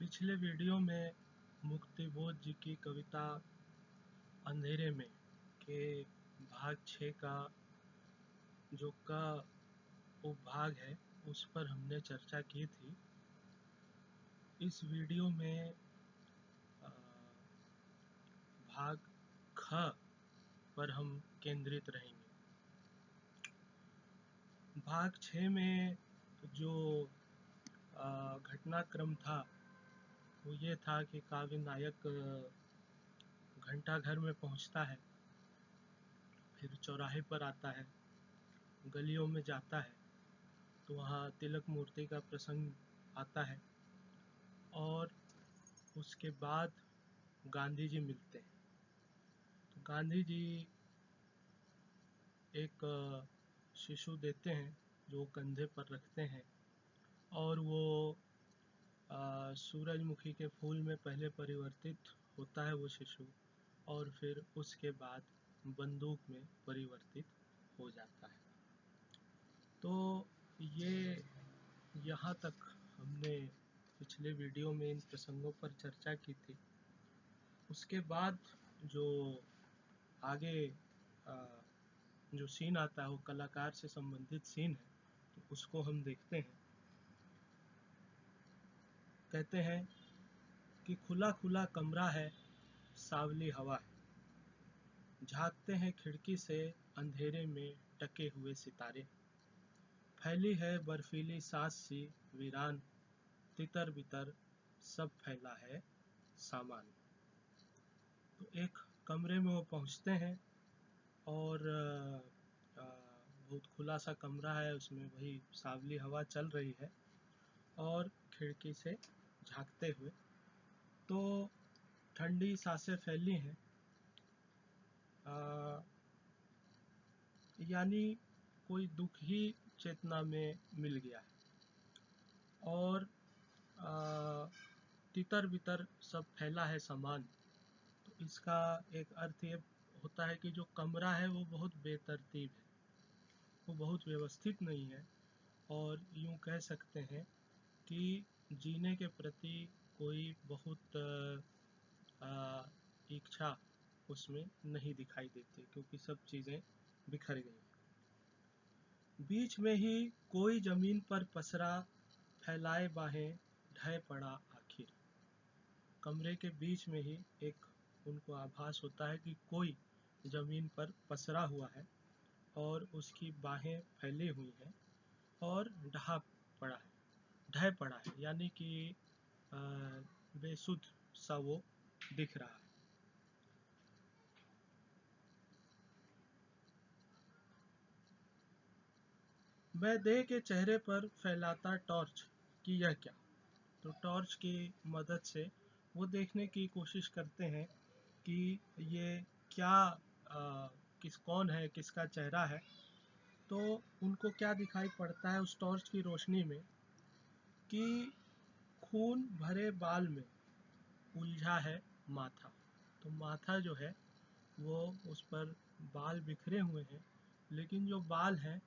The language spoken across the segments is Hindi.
पिछले वीडियो में मुक्तिबोध जी की कविता अंधेरे में के भाग 6 का जो का उपभाग है उस पर हमने चर्चा की थी। इस वीडियो में भाग ख पर हम केंद्रित रहेंगे। भाग 6 में जो घटनाक्रम था वो ये था कि काव्य नायक घंटाघर में पहुंचता है, फिर चौराहे पर आता है, गलियों में जाता है तो वहाँ तिलक मूर्ति का प्रसंग आता है और उसके बाद गांधी जी मिलते हैं। तो गांधी जी एक शिशु देते हैं जो कंधे पर रखते हैं और वो सूरजमुखी के फूल में पहले परिवर्तित होता है वो शिशु और फिर उसके बाद बंदूक में परिवर्तित हो जाता है। तो ये यहाँ तक हमने पिछले वीडियो में इन प्रसंगों पर चर्चा की थी। उसके बाद जो आगे जो सीन आता है वो कलाकार से संबंधित सीन है, तो उसको हम देखते हैं। कहते हैं कि खुला खुला कमरा है, सावली हवा है, झांकते हैं खिड़की से अंधेरे में टके हुए सितारे, फैली है बर्फीली सांस सी वीरान, तितर बितर सब फैला है सामान। तो एक कमरे में वो पहुंचते हैं और बहुत खुला सा कमरा है, उसमें वही सावली हवा चल रही है और खिड़की से झांकते हुए तो ठंडी सांसें फैली हैं, यानी कोई दुख ही चेतना में मिल गया है और तितर बितर सब फैला है सामान। तो इसका एक अर्थ ये होता है कि जो कमरा है वो बहुत बेतरतीब है, वो बहुत व्यवस्थित नहीं है और यूं कह सकते हैं कि जीने के प्रति कोई बहुत इच्छा उसमें नहीं दिखाई देती, क्योंकि सब चीज़ें बिखर गई। बीच में ही कोई जमीन पर पसरा, फैलाए बाहें ढह पड़ा आखिर। कमरे के बीच में ही एक उनको आभास होता है कि कोई जमीन पर पसरा हुआ है और उसकी बाहें फैली हुई हैं और ढह पड़ा है, यानी कि बेसुध सा वो दिख रहा है। मैं देह के चेहरे पर फैलाता टॉर्च कि यह क्या। तो टॉर्च की मदद से वो देखने की कोशिश करते हैं कि ये क्या कौन है, किसका चेहरा है। तो उनको क्या दिखाई पड़ता है उस टॉर्च की रोशनी में कि खून भरे बाल में उलझा है माथा। तो माथा जो है वो उस पर बाल बिखरे हुए हैं, लेकिन जो बाल हैं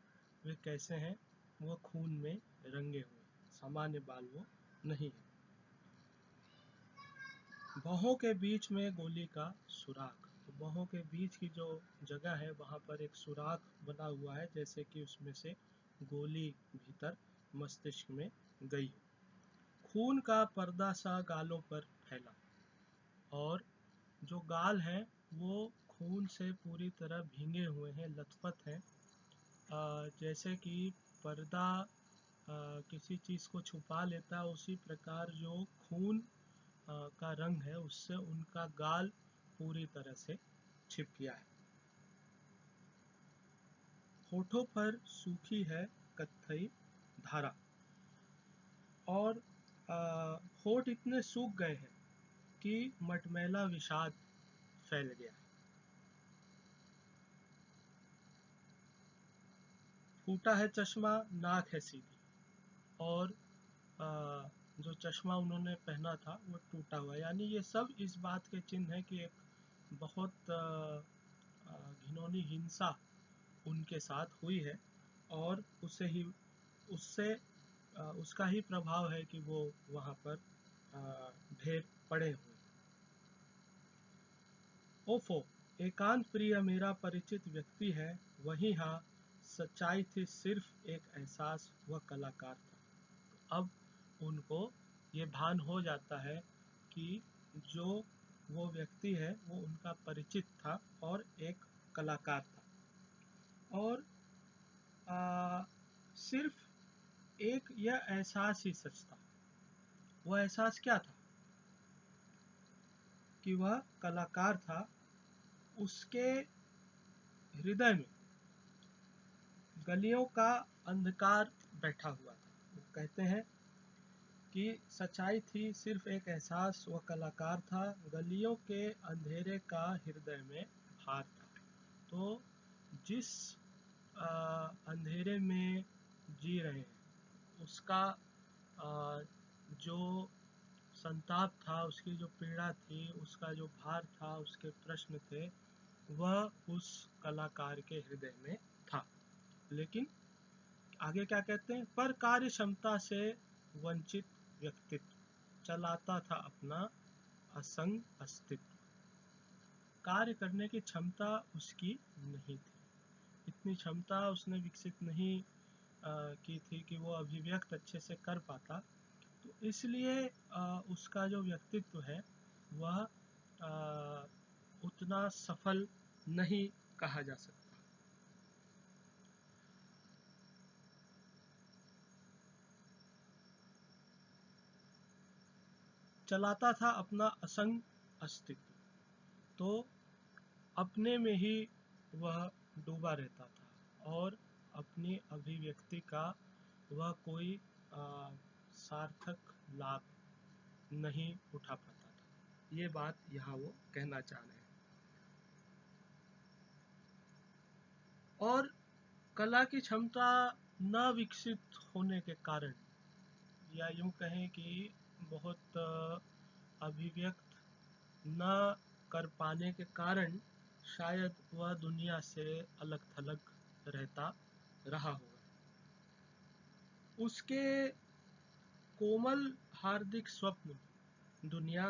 वे कैसे हैं, वो खून में रंगे हुए, सामान्य बाल वो नहीं है। बाहों के बीच में गोली का सुराख। तो बाहों के बीच की जो जगह है वहाँ पर एक सुराख बना हुआ है, जैसे कि उसमें से गोली भीतर मस्तिष्क में गई। खून का पर्दा सा गालों पर फैला और जो गाल हैं वो खून से पूरी तरह भींगे हुए हैं, लथपथ हैं। जैसे कि पर्दा किसी चीज़ को छुपा लेता है, उसी प्रकार जो खून का रंग है उससे उनका गाल पूरी तरह से छिप गया है। होठों पर सूखी है कत्थई धारा और होठ इतने सूख गए हैं कि मटमैला विषाद फैल गया है। फूटा है चश्मा, नाक है सीधी और जो चश्मा उन्होंने पहना था वो टूटा हुआ, यानी ये सब इस बात के चिन्ह है कि एक बहुत घिनौनी हिंसा उनके साथ हुई है और उससे उसका ही प्रभाव है कि वो वहाँ पर ढेर पड़े हुए। ओफो, एकांत प्रिय मेरा परिचित व्यक्ति है, वही हाँ सच्चाई थी सिर्फ एक एहसास, वह कलाकार था। अब उनको ये भान हो जाता है कि जो वो व्यक्ति है वो उनका परिचित था और एक कलाकार था, और सिर्फ एक यह एहसास ही सच था। वह एहसास क्या था? कि वह कलाकार था, उसके हृदय में गलियों का अंधकार बैठा हुआ था। वो कहते हैं कि सच्चाई थी सिर्फ एक एहसास, वह कलाकार था, गलियों के अंधेरे का हृदय में भार था। तो जिस अंधेरे में जी रहे हैं उसका जो संताप था, उसकी जो पीड़ा थी, उसका जो भार था, उसके प्रश्न थे, वह उस कलाकार के हृदय में था। लेकिन आगे क्या कहते हैं? पर कार्य क्षमता से वंचित व्यक्तित्व चलाता था अपना असंग अस्तित्व। कार्य करने की क्षमता उसकी नहीं थी, इतनी क्षमता उसने विकसित नहीं की थी कि वो अभिव्यक्त अच्छे से कर पाता। तो इसलिए उसका जो व्यक्तित्व है वह उतना सफल नहीं कहा जा सकता। चलाता था अपना असंग अस्तित्व, तो अपने में ही वह डूबा रहता था और अपनी अभिव्यक्ति का वह कोई सार्थक लाभ नहीं उठा पाता था। ये बात यहाँ वो कहना चाह रहे हैं। और कला की क्षमता न विकसित होने के कारण, या यूं कहें कि बहुत अभिव्यक्त न कर पाने के कारण शायद वह दुनिया से अलग थलग रहता रहा होगा। उसके कोमल हार्दिक स्वप्न दुनिया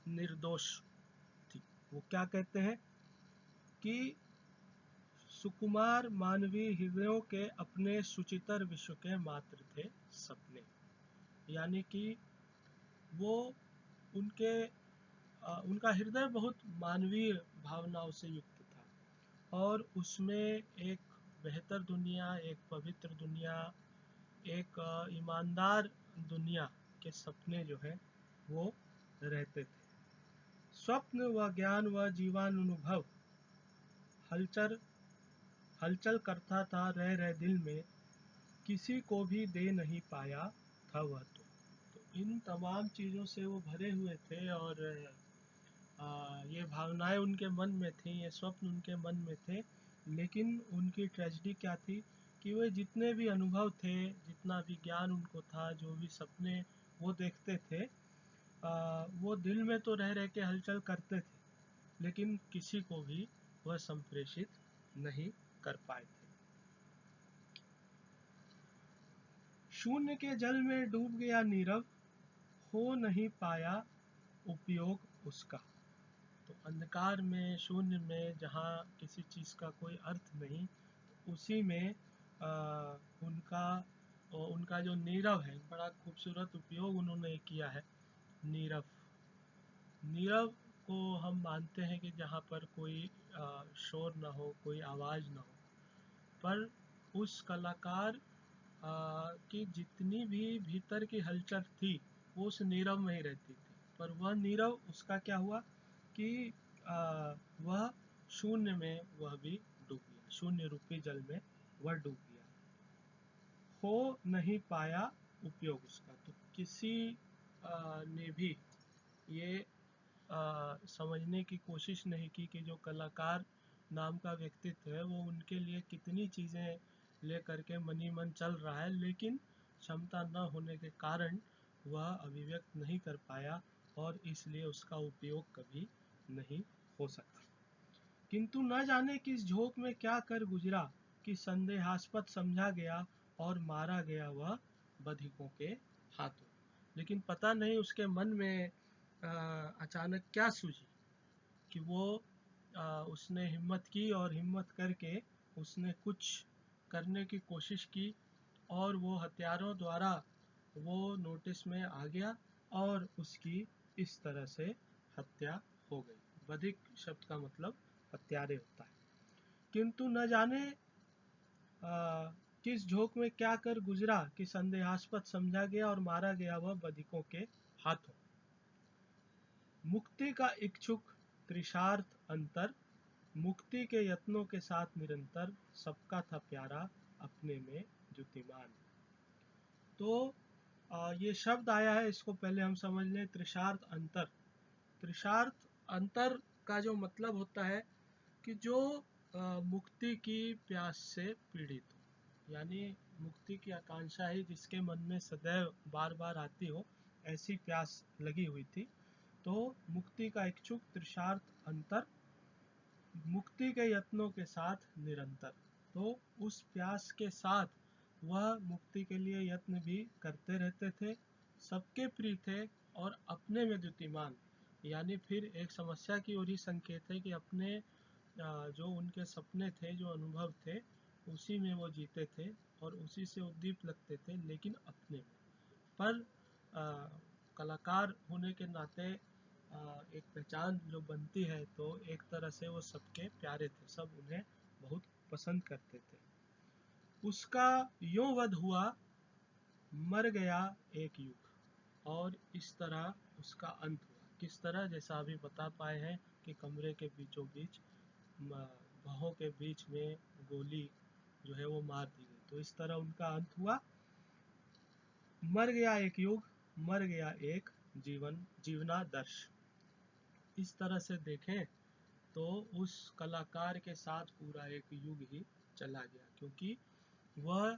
निर्दोष थी। वो क्या कहते हैं कि सुकुमार मानवीय हृदयों के अपने सुचितर विश्व के मात्र थे सपने। यानी कि वो उनका हृदय बहुत मानवीय भावनाओं से युक्त था, और उसमें एक बेहतर दुनिया, एक पवित्र दुनिया, एक ईमानदार दुनिया के सपने जो है वो रहते थे। स्वप्न व ज्ञान व जीवानुभव हलचल हलचल करता था रह रह दिल में, किसी को भी दे नहीं पाया था वह तो इन तमाम चीज़ों से वो भरे हुए थे, और ये भावनाएं उनके मन में थी, ये स्वप्न उनके मन में थे। लेकिन उनकी ट्रेजेडी क्या थी कि वे जितने भी अनुभव थे, जितना भी ज्ञान उनको था, जो भी सपने वो देखते थे, वो दिल में तो रह रह के हलचल करते थे, लेकिन किसी को भी वह संप्रेषित नहीं कर पाए थे। शून्य के जल में डूब गया नीरव, हो नहीं पाया उपयोग उसका। तो अंधकार में, शून्य में, जहाँ किसी चीज़ का कोई अर्थ नहीं, उसी में उनका उनका जो नीरव है, बड़ा खूबसूरत उपयोग उन्होंने किया है। नीरव नीरव को हम मानते हैं कि जहाँ पर कोई शोर ना हो, कोई आवाज़ ना हो, पर उस कलाकार की जितनी भी भीतर की हलचल थी वो उस नीरव में ही रहती थी। पर वह नीरव, उसका क्या हुआ कि वह शून्य में वह भी डूब गया, शून्य रूपी जल में वह डूब गया, हो नहीं पाया उपयोग उसका। तो किसी ने भी ये समझने की कोशिश नहीं की कि जो कलाकार नाम का व्यक्तित्व है वो उनके लिए कितनी चीज़ें ले करके मनी मन चल रहा है, लेकिन क्षमता न होने के कारण वह अभिव्यक्त नहीं कर पाया, और इसलिए उसका उपयोग कभी नहीं हो सका। किंतु न जाने किस झोंक में क्या कर गुजरा कि संदेहास्पद समझा गया और मारा गया वह बधिकों के हाथों। लेकिन पता नहीं उसके मन में अचानक क्या सूझी कि वो उसने हिम्मत की और हिम्मत करके उसने कुछ करने की कोशिश की और वो हथियारों द्वारा वो नोटिस में आ गया और उसकी इस तरह से हत्या हो गई। बधिक शब्द का मतलब हत्यारे होता है। किंतु न जाने किस झोंक में क्या कर गुजरा कि संदेहास्पद समझा गया और मारा गया वह बधिकों के हाथों। मुक्ति का इच्छुक त्रिशार्थ अंतर, मुक्ति के यत्नों के साथ निरंतर, सबका था प्यारा अपने में द्युतिमान। तो ये शब्द आया है, इसको पहले हम समझ लें। त्रिशार्थ अंतर, त्रिशार्थ अंतर का जो मतलब होता है कि जो मुक्ति की प्यास से पीड़ित हो, यानी मुक्ति की आकांक्षा ही जिसके मन में सदैव बार बार आती हो, ऐसी प्यास लगी हुई थी। तो मुक्ति का इच्छुक त्रिशार्थ अंतर, मुक्ति के यत्नों के साथ निरंतर। तो उस प्यास के साथ वह मुक्ति के लिए यत्न भी करते रहते थे, सबके प्रिय थे और अपने में द्युतिमान, यानी फिर एक समस्या की ओर ही संकेत है कि अपने जो उनके सपने थे, जो अनुभव थे, उसी में वो जीते थे और उसी से उद्दीप लगते थे, लेकिन अपने में। पर कलाकार होने के नाते एक पहचान जो बनती है, तो एक तरह से वो सबके प्यारे थे, सब उन्हें बहुत पसंद करते थे। उसका यों वध हुआ, मर गया एक युग, और इस तरह उसका अंत हुआ। किस तरह? जैसा अभी बता पाए हैं कि कमरे के बीचों बीच बाहों के बीच में गोली जो है वो मार दी गई। तो इस तरह उनका अंत हुआ। मर गया एक युग, मर गया एक जीवनादर्श। इस तरह से देखें तो उस कलाकार के साथ पूरा एक युग ही चला गया, क्योंकि वह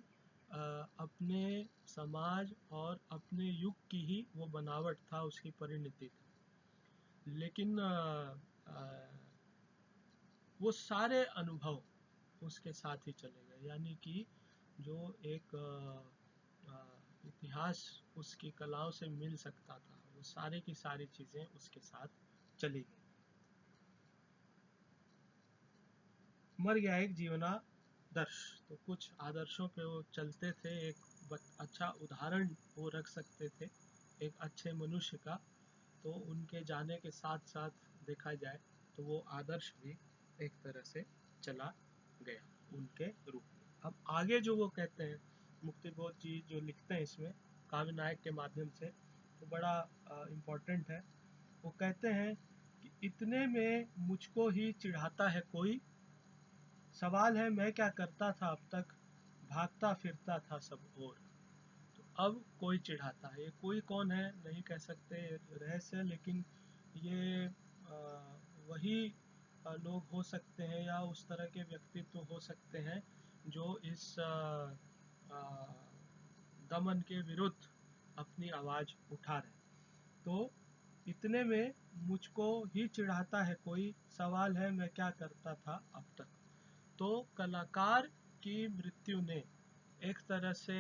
अपने समाज और अपने युग की ही वो बनावट था, उसकी परिणति थी। लेकिन वो सारे अनुभव उसके साथ ही चले गए, यानी कि जो एक इतिहास उसकी कलाओं से मिल सकता था, वो सारी की सारी चीजें उसके साथ चली गई। मर गया एक जीवनादर्श। तो कुछ आदर्शों पे वो चलते थे, एक अच्छा उदाहरण वो रख सकते थे एक अच्छे मनुष्य का। तो उनके जाने के साथ साथ देखा जाए तो वो आदर्श भी एक तरह से चला गया उनके रूप में। अब आगे जो वो कहते हैं, मुक्तिबोध जी जो लिखते हैं इसमें काव्य नायक के माध्यम से, तो बड़ा इम्पोर्टेंट है। वो कहते हैं कि इतने में मुझको ही चिढ़ाता है कोई, सवाल है मैं क्या करता था अब तक, भागता फिरता था सब ओर। तो अब कोई चिढ़ाता है, ये कोई कौन है नहीं कह सकते, रहस्य, लेकिन ये वही लोग हो सकते हैं या उस तरह के व्यक्तित्व हो सकते हैं जो इस दमन के विरुद्ध अपनी आवाज उठा रहे। तो इतने में मुझको ही चिढ़ाता है कोई, सवाल है मैं क्या करता था अब तक। तो कलाकार की मृत्यु ने एक तरह से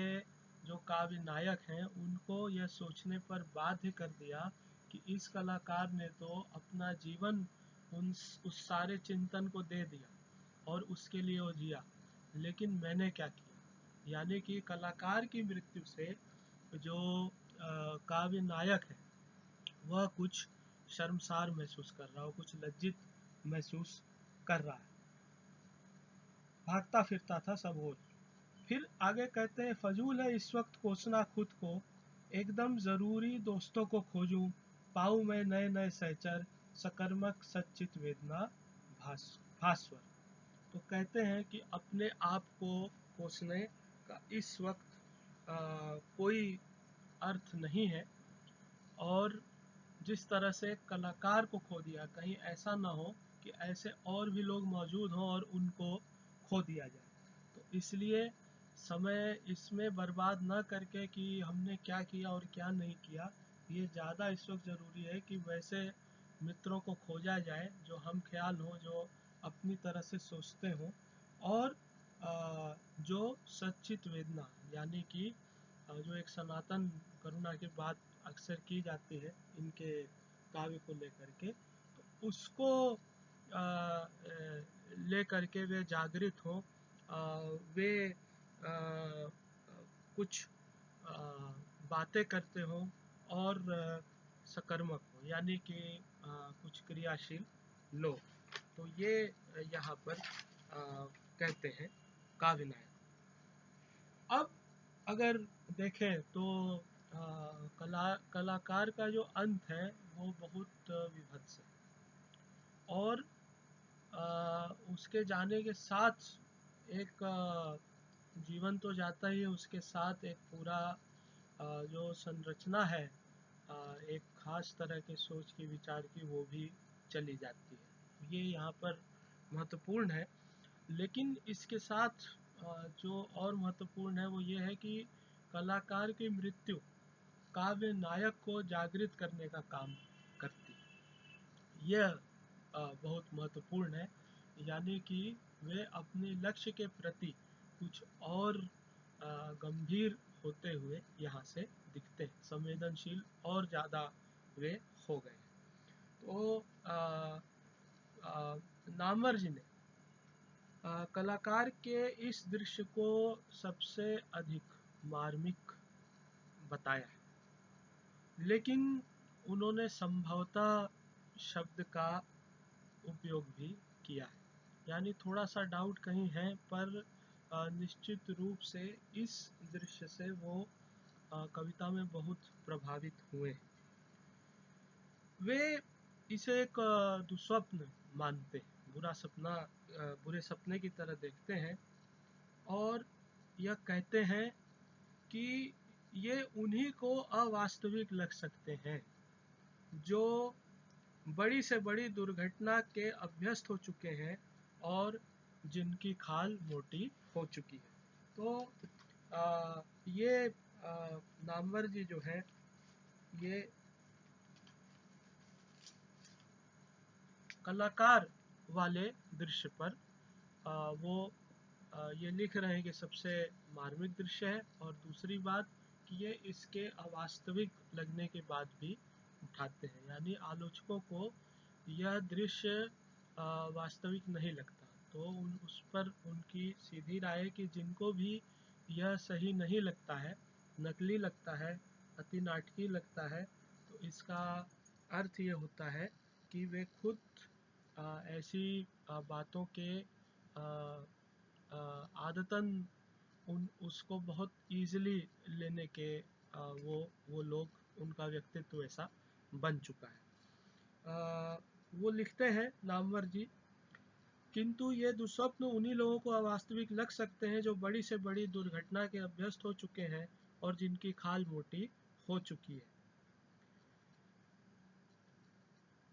जो काव्य नायक हैं उनको यह सोचने पर बाध्य कर दिया कि इस कलाकार ने तो अपना जीवन उस सारे चिंतन को दे दिया और उसके लिए वो जिया, लेकिन मैंने क्या किया। यानी कि कलाकार की मृत्यु से जो काव्य नायक है वह कुछ शर्मसार महसूस कर रहा हो, कुछ लज्जित महसूस कर रहा है। भागता फिरता था सब ओर। फिर आगे कहते हैं, फजूल है इस वक्त कोसना खुद को, एकदम जरूरी दोस्तों को खोजूं, पाऊं मैं नए नए सहचर, सकर्मक सच्चित वेदना भास्वर। तो कहते हैं कि अपने आप को कोसने का इस वक्त कोई अर्थ नहीं है, और जिस तरह से कलाकार को खो दिया, कहीं ऐसा ना हो कि ऐसे और भी लोग मौजूद हों और उनको खो दिया जाए। तो इसलिए समय इसमें बर्बाद ना करके कि हमने क्या किया और क्या नहीं किया, ये ज़्यादा इस वक्त ज़रूरी है कि वैसे मित्रों को खोजा जाए जो हम ख्याल हों, जो अपनी तरह से सोचते हों, और जो सच्चित वेदना, यानी कि जो एक सनातन करुणा की बात अक्सर की जाती है इनके काव्य को लेकर के, तो उसको लेकर के वे जागृत हों, वे कुछ बातें करते हों और सकर्मक हो, यानी कि कुछ क्रियाशील लोग। तो ये यहाँ पर कहते हैं काव्य नायक। अब अगर देखें तो कलाकार का जो अंत है वो बहुत विभत्स है, और उसके जाने के साथ एक जीवन तो जाता ही है, उसके साथ एक पूरा जो संरचना है एक खास तरह के सोच की, विचार की, वो भी चली जाती है। ये यहाँ पर महत्वपूर्ण है। लेकिन इसके साथ जो और महत्वपूर्ण है वो ये है कि कलाकार की मृत्यु काव्य नायक को जागृत करने का काम करती है। यह बहुत महत्वपूर्ण है, यानी कि वे अपने लक्ष्य के प्रति कुछ और गंभीर होते हुए यहाँ से दिखते हैं, संवेदनशील और ज़्यादा वे हो गए। तो नामवर जी ने कलाकार के इस दृश्य को सबसे अधिक मार्मिक बताया है, लेकिन उन्होंने संभवतः शब्द का उपयोग भी किया है, यानी थोड़ा सा डाउट कहीं है, पर निश्चित रूप से इस दृश्य से वो कविता में बहुत प्रभावित हुए। वे इसे एक दुस्वप्न मानते हैं, बुरा सपना, बुरे सपने की तरह देखते हैं, और यह कहते हैं कि ये उन्हीं को अवास्तविक लग सकते हैं जो बड़ी से बड़ी दुर्घटना के अभ्यस्त हो चुके हैं और जिनकी खाल मोटी हो चुकी है। तो ये नामवर जी जो है ये कलाकार वाले दृश्य पर वो ये लिख रहे हैं कि सबसे मार्मिक दृश्य है, और दूसरी बात कि ये इसके अवास्तविक लगने के बाद भी उठाते हैं, यानी आलोचकों को यह दृश्य वास्तविक नहीं लगता, तो उस पर उनकी सीधी राय है कि जिनको भी यह सही नहीं लगता है, नकली लगता है, अति नाटकीय लगता है, तो इसका अर्थ ये होता है कि वे खुद ऐसी बातों के आदतन उसको बहुत ईजिली लेने के वो लोग, उनका व्यक्तित्व ऐसा बन चुका है। वो लिखते हैं नामवर जी, किंतु ये दुस्वप्न उन्हीं लोगों को अवास्तविक लग सकते हैं जो बड़ी से बड़ी दुर्घटना के अभ्यस्त हो चुके हैं और जिनकी खाल मोटी हो चुकी है।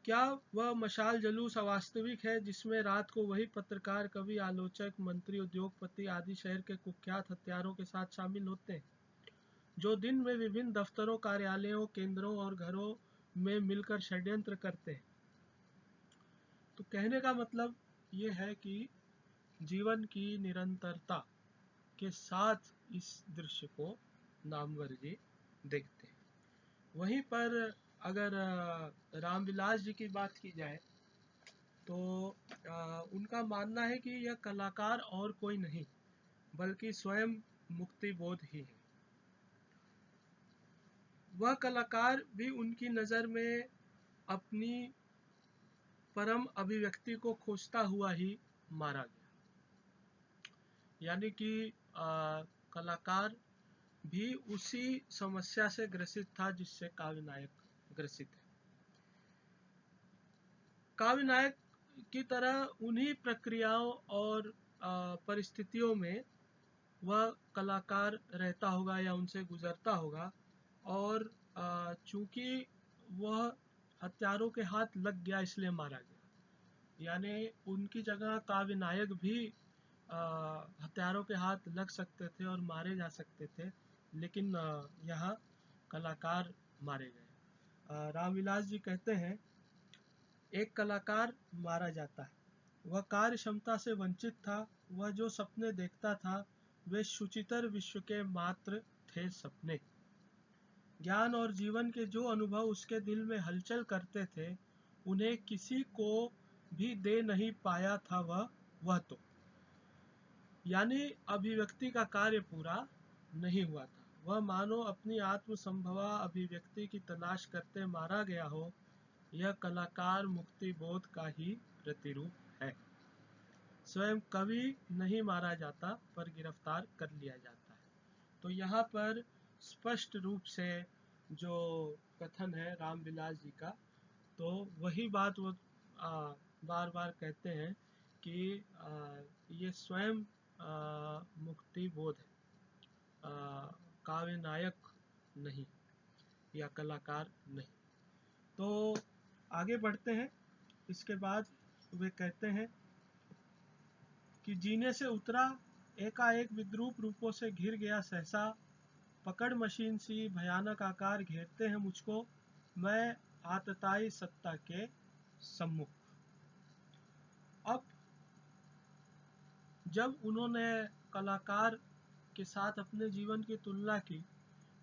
क्या वह मशाल जुलूस अवास्तविक है जिसमें रात को वही पत्रकार, कवि, आलोचक, मंत्री, उद्योगपति आदि शहर के कुख्यात हत्यारों के साथ शामिल होते हैं, जो दिन में विभिन्न दफ्तरों, कार्यालयों, केंद्रों और घरों में मिलकर षड्यंत्र करते हैं? तो कहने का मतलब ये है कि जीवन की निरंतरता के साथ इस दृश्य को नामवर जी देखते हैं। वहीं पर अगर रामविलास जी की बात की जाए तो उनका मानना है कि यह कलाकार और कोई नहीं बल्कि स्वयं मुक्ति बोध ही है। वह कलाकार भी उनकी नज़र में अपनी परम अभिव्यक्ति को खोजता हुआ ही मारा गया, यानी कि कलाकार भी उसी समस्या से ग्रसित था जिससे काव्य नायक ग्रसित है। काव्य नायक की तरह उन्हीं प्रक्रियाओं और परिस्थितियों में वह कलाकार रहता होगा या उनसे गुजरता होगा, और चूंकि वह हत्यारों के हाथ लग गया इसलिए मारा गया, यानी उनकी जगह काव्य नायक भी हत्यारों के हाथ लग सकते थे और मारे जा सकते थे, लेकिन यहाँ कलाकार मारे गए। रामविलास जी कहते हैं, एक कलाकार मारा जाता है, वह कार्य क्षमता से वंचित था, वह जो सपने देखता था वे शुचितर विश्व के मात्र थे सपने। ज्ञान और जीवन के जो अनुभव उसके दिल में हलचल करते थे, उन्हें किसी को भी दे नहीं पाया था वह तो, यानी अभिव्यक्ति का कार्य पूरा नहीं हुआ था। वह मानो अपनी आत्म संभवा अभिव्यक्ति की तलाश करते मारा गया हो। यह कलाकार मुक्ति बोध का ही प्रतिरूप है। स्वयं कवि नहीं मारा जाता, पर गिरफ्तार कर लिया जाता है। तो यहाँ पर स्पष्ट रूप से जो कथन है रामविलास जी का, तो वही बात वो बार बार कहते हैं कि ये स्वयं मुक्ति बोध है, काव्य नायक नहीं या कलाकार नहीं। तो आगे बढ़ते हैं। इसके बाद वे कहते हैं कि जीने से उतरा, एकाएक विद्रूप रूपों से घिर गया सहसा, पकड़ मशीन सी भयानक आकार घेरते हैं मुझको, मैं आतताई सत्ता के सम्मुख। अब जब उन्होंने कलाकार के साथ अपने जीवन की तुलना की,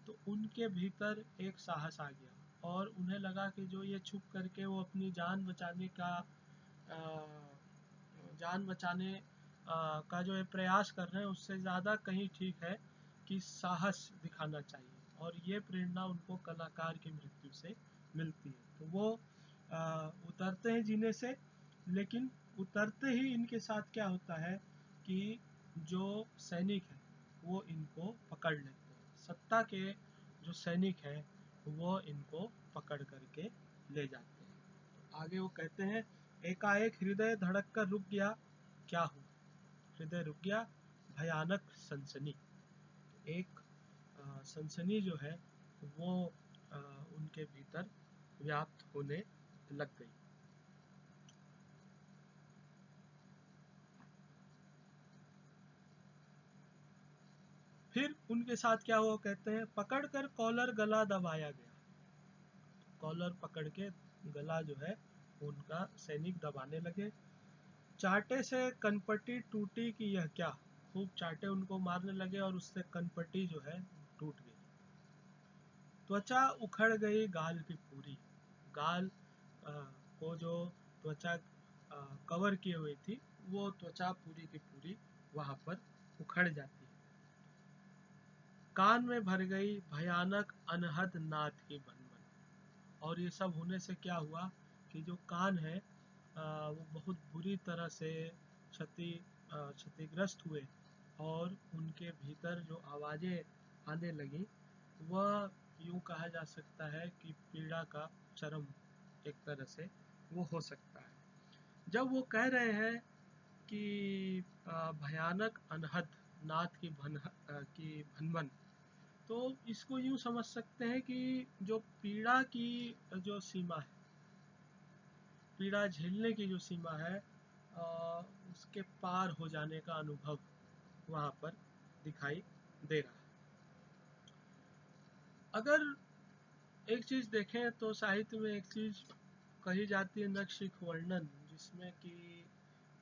तो उनके भीतर एक साहस आ गया और उन्हें लगा कि जो ये छुप करके वो अपनी जान बचाने का जो ये प्रयास कर रहे हैं, उससे ज़्यादा कहीं ठीक है कि साहस दिखाना चाहिए, और ये प्रेरणा उनको कलाकार की मृत्यु से मिलती है। तो वो उतरते हैं जीने से, लेकिन उतरते ही इनके साथ क्या होता है कि जो सैनिक है वो इनको पकड़ लेते हैं। सत्ता के जो सैनिक है वो इनको पकड़ करके ले जाते हैं। तो आगे वो कहते हैं, एकाएक हृदय धड़क कर रुक गया। क्या हुआ? हृदय रुक गया, भयानक सनसनी। एक सनसनी जो है वो उनके भीतर व्याप्त होने लग गई। फिर उनके साथ क्या हुआ? कहते हैं, पकड़ कर कॉलर गला दबाया गया। कॉलर पकड़ के गला जो है उनका सैनिक दबाने लगे। चाटे से कनपट्टी टूटी कि यह क्या। खूब चाटे उनको मारने लगे और उससे कनपट्टी जो है टूट गई। त्वचा उखड़ गई गाल की पूरी। गाल को जो त्वचा कवर किए हुई थी, वो त्वचा पूरी की पूरी वहां पर उखड़ जाती है। कान में भर गई भयानक अनहद नाद की भनभन। और ये सब होने से क्या हुआ कि जो कान है वो बहुत बुरी तरह से क्षतिग्रस्त हुए, और उनके भीतर जो आवाज़ें आने लगी, वह यूँ कहा जा सकता है कि पीड़ा का चरम एक तरह से वो हो सकता है। जब वो कह रहे हैं कि भयानक अनहद नाद की भनभन, तो इसको यूँ समझ सकते हैं कि जो पीड़ा की जो सीमा है, पीड़ा झेलने की जो सीमा है, उसके पार हो जाने का अनुभव वहाँ पर दिखाई दे रहा है। अगर एक चीज़ देखें तो साहित्य में एक चीज़ कही जाती है, नक्शिख वर्णन, जिसमें कि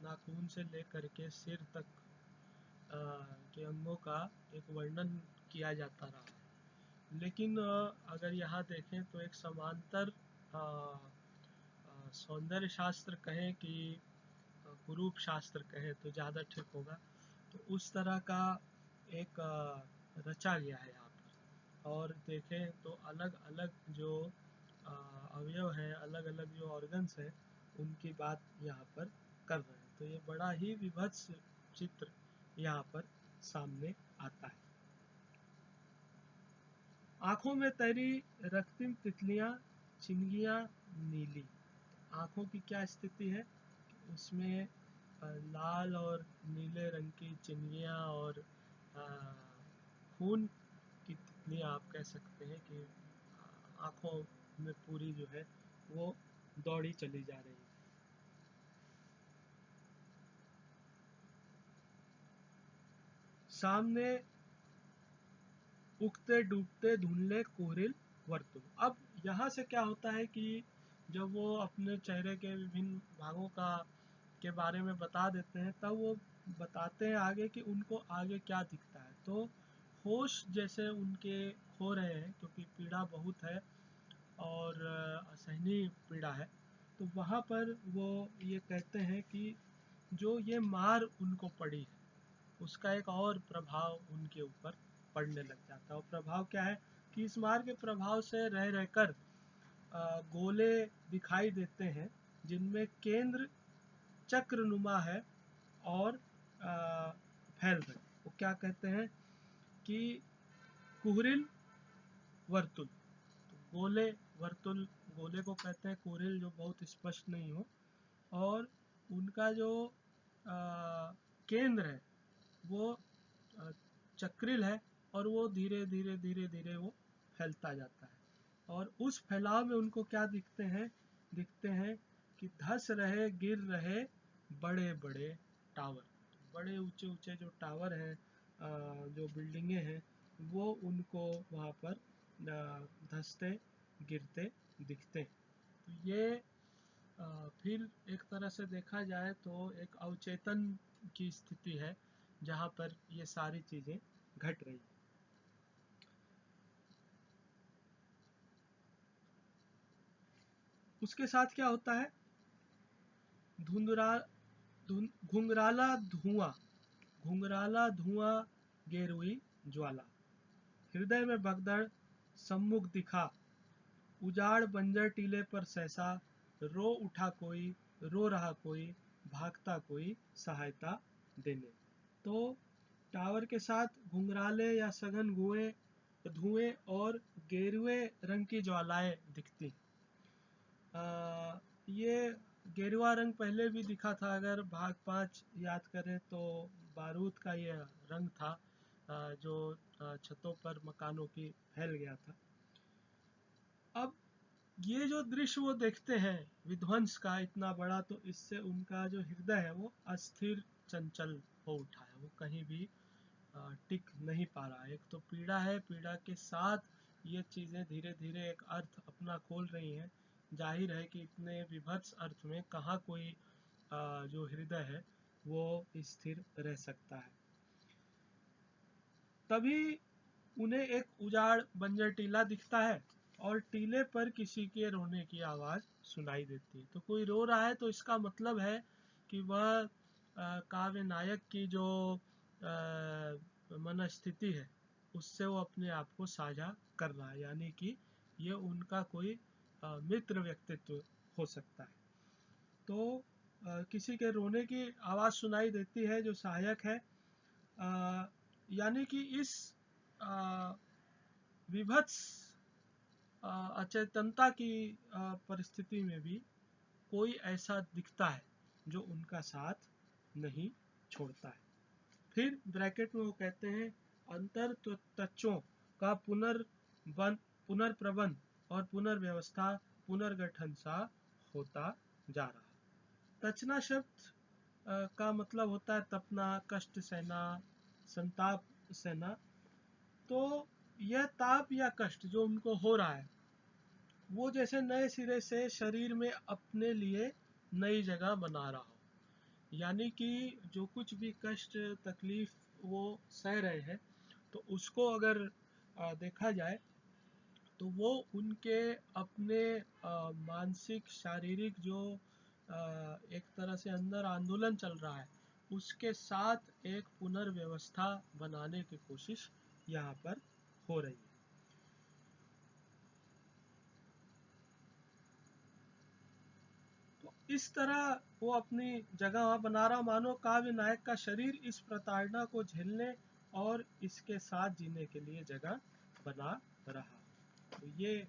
नाखून से लेकर के सिर तक के अंगों का एक वर्णन किया जाता रहा। लेकिन अगर यहाँ देखें तो एक समांतर सौंदर्य शास्त्र कहें कि कुरूप शास्त्र कहें तो ज़्यादा ठीक होगा। तो उस तरह का एक रचा गया है यहाँ पर। और देखें तो अलग अलग जो अवयव हैं, अलग अलग जो ऑर्गन्स हैं, उनकी बात यहाँ पर कर रहे हैं। तो ये बड़ा ही विभत्स चित्र यहाँ पर सामने आता है। आंखों में तैरी रक्तिम तितलियां, चिंगियां नीली। आंखों की क्या स्थिति है? उसमें लाल और नीले रंग की चिंगियां और खून की तितलियां, आप कह सकते हैं कि आंखों में पूरी जो है वो दौड़ी चली जा रही है। सामने उगते डूबते धुंधले कोहरिल वर्तुल। अब यहाँ से क्या होता है कि जब वो अपने चेहरे के विभिन्न भागों का के बारे में बता देते हैं, तब वो बताते हैं आगे कि उनको आगे क्या दिखता है। तो होश जैसे उनके खो रहे हैं, क्योंकि पीड़ा बहुत है और असहनीय पीड़ा है। तो वहाँ पर वो ये कहते हैं कि जो ये मार उनको पड़ी है उसका एक और प्रभाव उनके ऊपर पड़ने लग जाता है। और प्रभाव क्या है कि इस मार के प्रभाव से रह रहकर गोले दिखाई देते हैं जिनमें केंद्र चक्रनुमा है और फैल रहे। वो क्या कहते हैं कि कुहरिल वर्तुल। तो गोले वर्तुल, गोले को कहते हैं कुहरिल जो बहुत स्पष्ट नहीं हो, और उनका जो केंद्र है वो चक्रिल है और वो धीरे धीरे धीरे धीरे वो फैलता जाता है। और उस फैलाव में उनको क्या दिखते हैं कि धस रहे गिर रहे बड़े बड़े टावर। बड़े ऊंचे ऊंचे जो टावर हैं, जो बिल्डिंगें हैं, वो उनको वहाँ पर धंसते गिरते दिखते हैं। तो ये फिर एक तरह से देखा जाए तो एक अवचेतन की स्थिति है जहाँ पर ये सारी चीजें घट रही हैं। उसके साथ क्या होता है, घुंघराला धुआं, घुंघराला धुआं गेरुई ज्वाला, हृदय में भगदड़ सम्मुख दिखा, उजाड़ बंजर टीले पर सहसा, रो उठा कोई, रो रहा कोई, भागता कोई सहायता देने। तो टावर के साथ घुंघराले या सघन धुएं और गेरुए रंग की ज्वालाएं दिखती। ये गेरुआ रंग पहले भी दिखा था, अगर भाग 5 याद करें तो बारूद का ये रंग था जो छतों पर मकानों की फैल गया था। अब ये जो दृश्य वो देखते हैं विध्वंस का इतना बड़ा, तो इससे उनका जो हृदय है वो अस्थिर चंचल हो उठा है, वो कहीं भी टिक नहीं पा रहा है। एक तो पीड़ा है, पीड़ा के साथ ये चीज़ें धीरे धीरे एक अर्थ अपना खोल रही हैं। जाहिर है कि इतने विभत्स अर्थ में कहाँ कोई जो हृदय है वो स्थिर रह सकता है। तभी उन्हें एक उजाड़ बंजर टीला दिखता है और टीले पर किसी के रोने की आवाज सुनाई देती है। तो कोई रो रहा है, तो इसका मतलब है कि वह काव्य नायक की जो मनस्थिति है उससे वो अपने आप को साझा कर रहा है, यानी कि ये उनका कोई मित्र व्यक्तित्व हो सकता है। तो किसी के रोने की आवाज सुनाई देती है जो सहायक है, यानी कि इस विभत्स अचेतनता की परिस्थिति में भी कोई ऐसा दिखता है जो उनका साथ नहीं छोड़ता है। फिर ब्रैकेट में वो कहते हैं अंतर तत्वों का पुनर्प्रबंध और पुनर्व्यवस्था पुनर्गठन सा होता जा रहा। तचना शब्द का मतलब होता है तपना, कष्ट सहना, संताप सहना। तो यह ताप या कष्ट जो उनको हो रहा है वो जैसे नए सिरे से शरीर में अपने लिए नई जगह बना रहा हो, यानी कि जो कुछ भी कष्ट तकलीफ वो सह रहे हैं, तो उसको अगर देखा जाए तो वो उनके अपने मानसिक शारीरिक जो एक तरह से अंदर आंदोलन चल रहा है उसके साथ एक पुनर्व्यवस्था बनाने की कोशिश यहाँ पर हो रही है। तो इस तरह वो अपनी जगह वहाँ बना रहा, मानो काव्य नायक का शरीर इस प्रताड़ना को झेलने और इसके साथ जीने के लिए जगह बना रहा। तो ये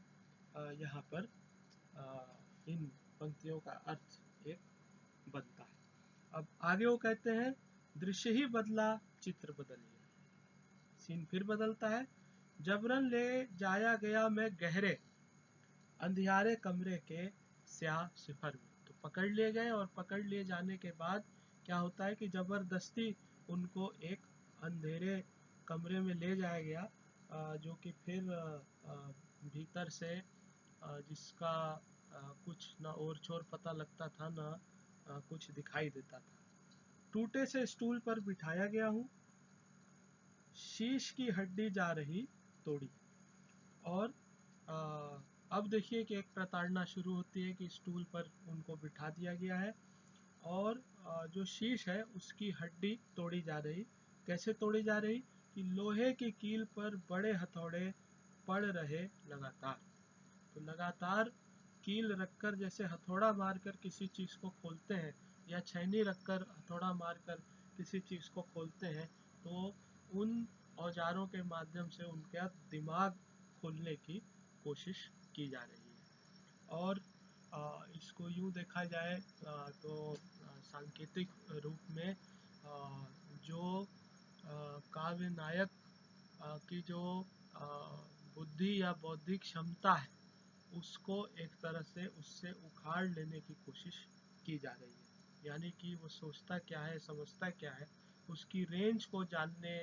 यहाँ पर इन पंक्तियों का अर्थ एक बनता है। अब आगे वो कहते हैं दृश्य ही बदला चित्र बदल गया। सीन फिर बदलता है, जबरन ले जाया गया मैं गहरे अंधियारे कमरे के स्याह सिफर में। तो पकड़ लिए गए और पकड़ लिए जाने के बाद क्या होता है कि जबरदस्ती उनको एक अंधेरे कमरे में ले जाया गया, जो कि फिर भीतर से जिसका कुछ ना ओर छोर पता लगता था ना कुछ दिखाई देता था। टूटे से स्टूल पर बिठाया गया हूँ, शीश की हड्डी जा रही तोड़ी। और अब देखिए कि एक प्रताड़ना शुरू होती है कि स्टूल पर उनको बिठा दिया गया है और जो शीश है उसकी हड्डी तोड़ी जा रही। कैसे तोड़ी जा रही कि लोहे की कील पर बड़े हथौड़े पड़ रहे लगातार। तो लगातार कील रखकर जैसे हथौड़ा मारकर किसी चीज़ को खोलते हैं या छैनी रखकर हथौड़ा मारकर किसी चीज़ को खोलते हैं, तो उन औजारों के माध्यम से उनका दिमाग खोलने की कोशिश की जा रही है। और इसको यूँ देखा जाए तो सांकेतिक रूप में जो काव्य नायक की जो बुद्धि या बौद्धिक क्षमता है उसको एक तरह से उससे उखाड़ लेने की कोशिश की जा रही है। यानी कि वो सोचता क्या है, समझता क्या है, उसकी रेंज को जानने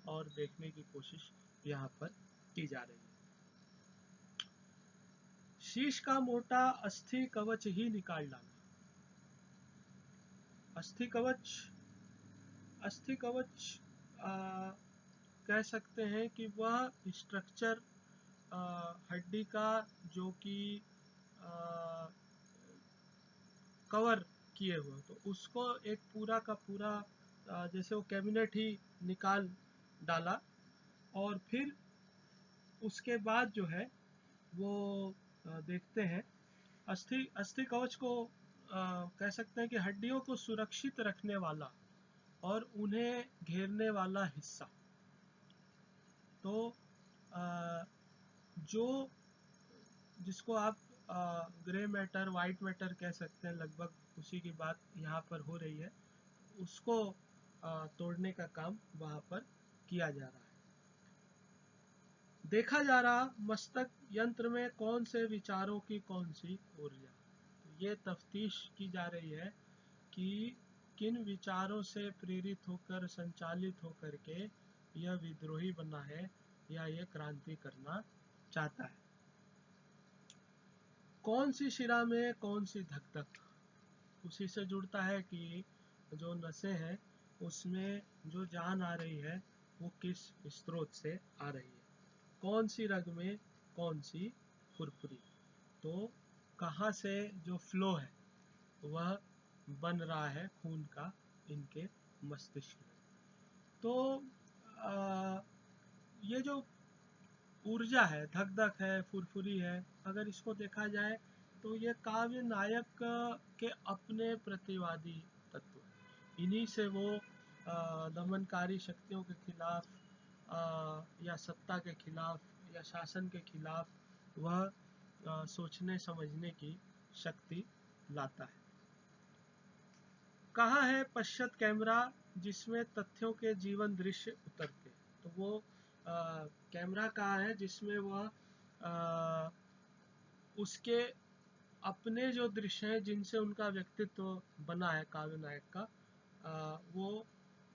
और देखने की कोशिश यहाँ पर की जा रही है। शीश का मोटा अस्थि कवच ही निकाल डाला। अस्थि कवच कह सकते हैं कि वह स्ट्रक्चर हड्डी का जो कि कवर किए हुए, तो उसको एक पूरा का पूरा जैसे वो कैबिनेट ही निकाल डाला। और फिर उसके बाद जो है वो देखते हैं अस्थि कवच को कह सकते हैं कि हड्डियों को सुरक्षित रखने वाला और उन्हें घेरने वाला हिस्सा। तो जो जिसको आप ग्रे मैटर, वाइट मैटर कह सकते हैं, लगभग उसी की बात यहाँ पर हो रही है। उसको तोड़ने का काम वहाँ पर किया जा रहा है। देखा जा रहा मस्तक यंत्र में कौन से विचारों की कौन सी ऊर्जा। तो ये तफ्तीश की जा रही है कि किन विचारों से प्रेरित होकर, संचालित होकर के यह विद्रोही बना है या यह क्रांति करना चाहता है। कौन सी शिरा में कौन सी धक धक, उसी से जुड़ता है कि जो नसें हैं उसमें जो जान आ रही है वो किस स्रोत से आ रही है। कौन सी रग में कौन सी फुरफुरी, तो कहाँ से जो फ्लो है वह बन रहा है खून का इनके मस्तिष्क में। तो ये जो ऊर्जा है, धक धक है, फुरफुरी है, अगर इसको देखा जाए तो ये काव्य नायक के अपने प्रतिवादी तत्व। इन्हीं से वो दमनकारी शक्तियों के खिलाफ या सत्ता के खिलाफ या शासन के खिलाफ वह सोचने समझने की शक्ति लाता है। कहाँ है पश्चात कैमरा जिसमें तथ्यों के जीवन दृश्य उतरते। तो वो कैमरा कहाँ है जिसमें वह उसके अपने जो दृश्य हैं जिनसे उनका व्यक्तित्व बना है काव्य नायक का, वो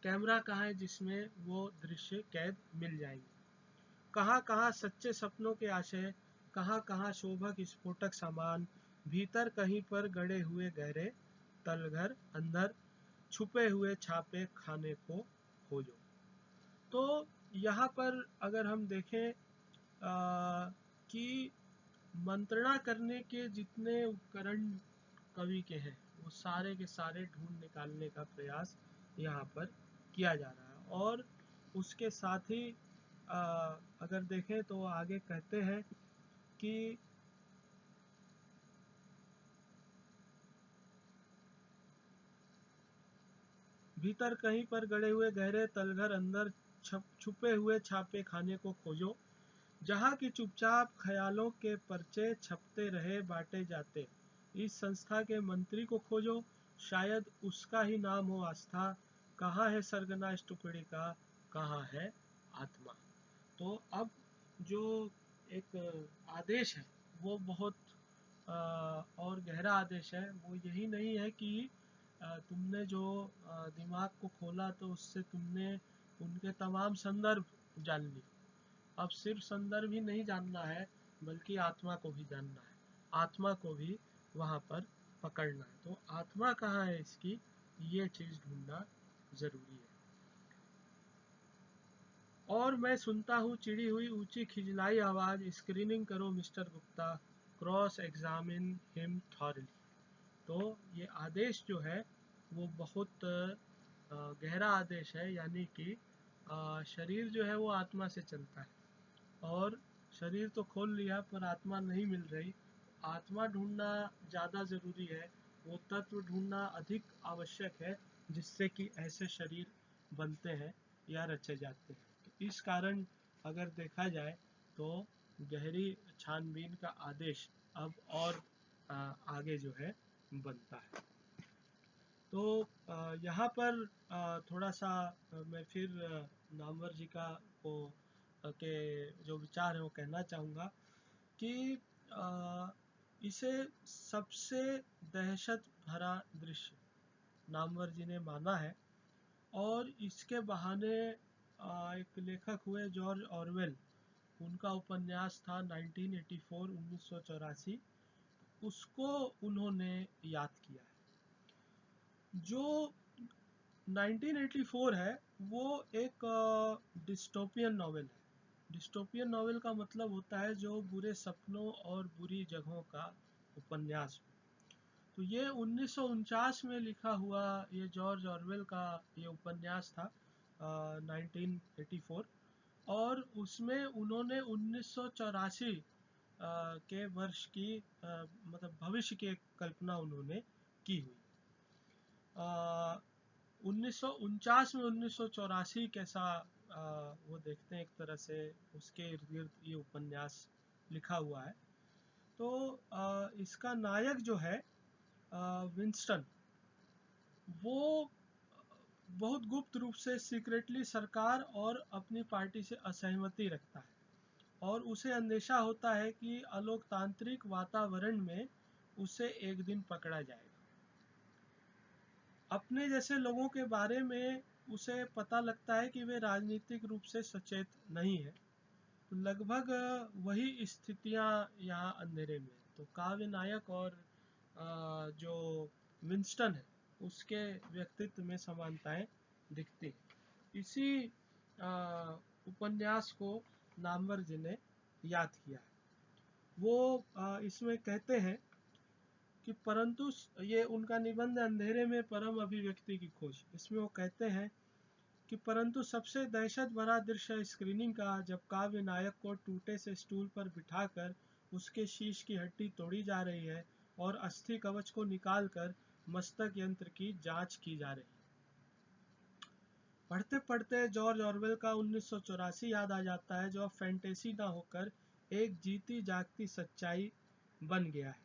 कैमरा कहाँ है जिसमें वो दृश्य कैद मिल जाएंगे। कहाँ कहाँ सच्चे सपनों के आशय, कहाँ कहाँ शोभक स्फोटक सामान, भीतर कहीं पर गड़े हुए गहरे तलघर अंदर, छुपे हुए छापे खाने को खोजो। तो यहाँ पर अगर हम देखें कि मंत्रणा करने के जितने उपकरण कवि के हैं वो सारे के सारे ढूंढ निकालने का प्रयास यहाँ पर किया जा रहा है। और उसके साथ ही अगर देखें तो आगे कहते हैं कि भीतर कहीं पर गड़े हुए गहरे तलघर अंदर, छुपे हुए छापे खाने को खोजो, जहाँ की चुपचाप ख्यालों के पर्चे छपते रहे बांटे जाते। इस संस्था के मंत्री को खोजो, शायद उसका ही नाम हो आस्था। कहाँ है सरगना इस टुकड़ी का, कहाँ है आत्मा। तो अब जो एक आदेश है वो बहुत और गहरा आदेश है। वो यही नहीं है कि तुमने जो दिमाग को खोला तो उससे तुमने उनके तमाम संदर्भ जान लिए। अब सिर्फ संदर्भ ही नहीं जानना है बल्कि आत्मा को भी जानना है, आत्मा को भी वहाँ पर पकड़ना है। तो आत्मा कहाँ है इसकी, ये चीज़ ढूंढना ज़रूरी है। और मैं सुनता हूँ चिड़ी हुई ऊंची खिजलाई आवाज़, स्क्रीनिंग करो mister Gupta, cross examine him thoroughly. तो ये आदेश जो है वो बहुत गहरा आदेश है, यानी कि शरीर जो है वो आत्मा से चलता है, और शरीर तो खोल लिया पर आत्मा नहीं मिल रही। आत्मा ढूंढना ज़्यादा ज़रूरी है, वो तत्व ढूंढना अधिक आवश्यक है जिससे कि ऐसे शरीर बनते हैं या रचे जाते हैं। तो इस कारण अगर देखा जाए तो गहरी छानबीन का आदेश अब और आगे जो है बनता है। तो यहाँ पर थोड़ा सा मैं फिर नामवर जी का को के जो विचार है वो कहना चाहूँगा कि अ, इसे सबसे दहशत भरा दृश्य नामवर जी ने माना है। और इसके बहाने एक लेखक हुए जॉर्ज ऑरवेल, उनका उपन्यास था 1984 1984, उसको उन्होंने याद किया है। जो 1984 है वो एक डिस्टोपियन नॉवेल है। डिस्टोपियन नॉवेल का मतलब होता है जो बुरे सपनों और बुरी जगहों का उपन्यास हो। तो ये 1949 में लिखा हुआ ये जॉर्ज ऑरवेल का ये उपन्यास था 1984। और उसमें उन्होंने 1984 के वर्ष की मतलब भविष्य की एक कल्पना उन्होंने की हुई। 1949 में 1984 कैसा वो देखते हैं, एक तरह से उसके इर्द गिर्द ये उपन्यास लिखा हुआ है। तो इसका नायक जो है विंस्टन, वो बहुत गुप्त रूप से सीक्रेटली सरकार और अपनी पार्टी से असहमति रखता है, और उसे अंदेशा होता है कि अलोकतांत्रिक वातावरण में उसे एक दिन पकड़ा जाएगा। अपने जैसे लोगों के बारे में उसे पता लगता है कि वे राजनीतिक रूप से सचेत नहीं है। तो लगभग वही स्थितियां यहाँ अंधेरे में। तो काव्य नायक और जो विंस्टन है उसके व्यक्तित्व में समानताएं दिखती हैं। इसी उपन्यास को नामवर जी ने याद किया है। वो इसमें कहते हैं कि परंतु ये उनका निबंध अंधेरे में परम अभिव्यक्ति की खोज, इसमें वो कहते हैं कि परंतु सबसे दहशत भरा दृश्य स्क्रीनिंग का, जब काव्य नायक को टूटे से स्टूल पर बिठाकर उसके शीश की हड्डी तोड़ी जा रही है और अस्थि कवच को निकालकर मस्तक यंत्र की जांच की जा रही है। पढ़ते पढ़ते जॉर्ज ऑरवेल का 1984 याद आ जाता है, जो अब फैंटेसी ना होकर एक जीती जागती सच्चाई बन गया है।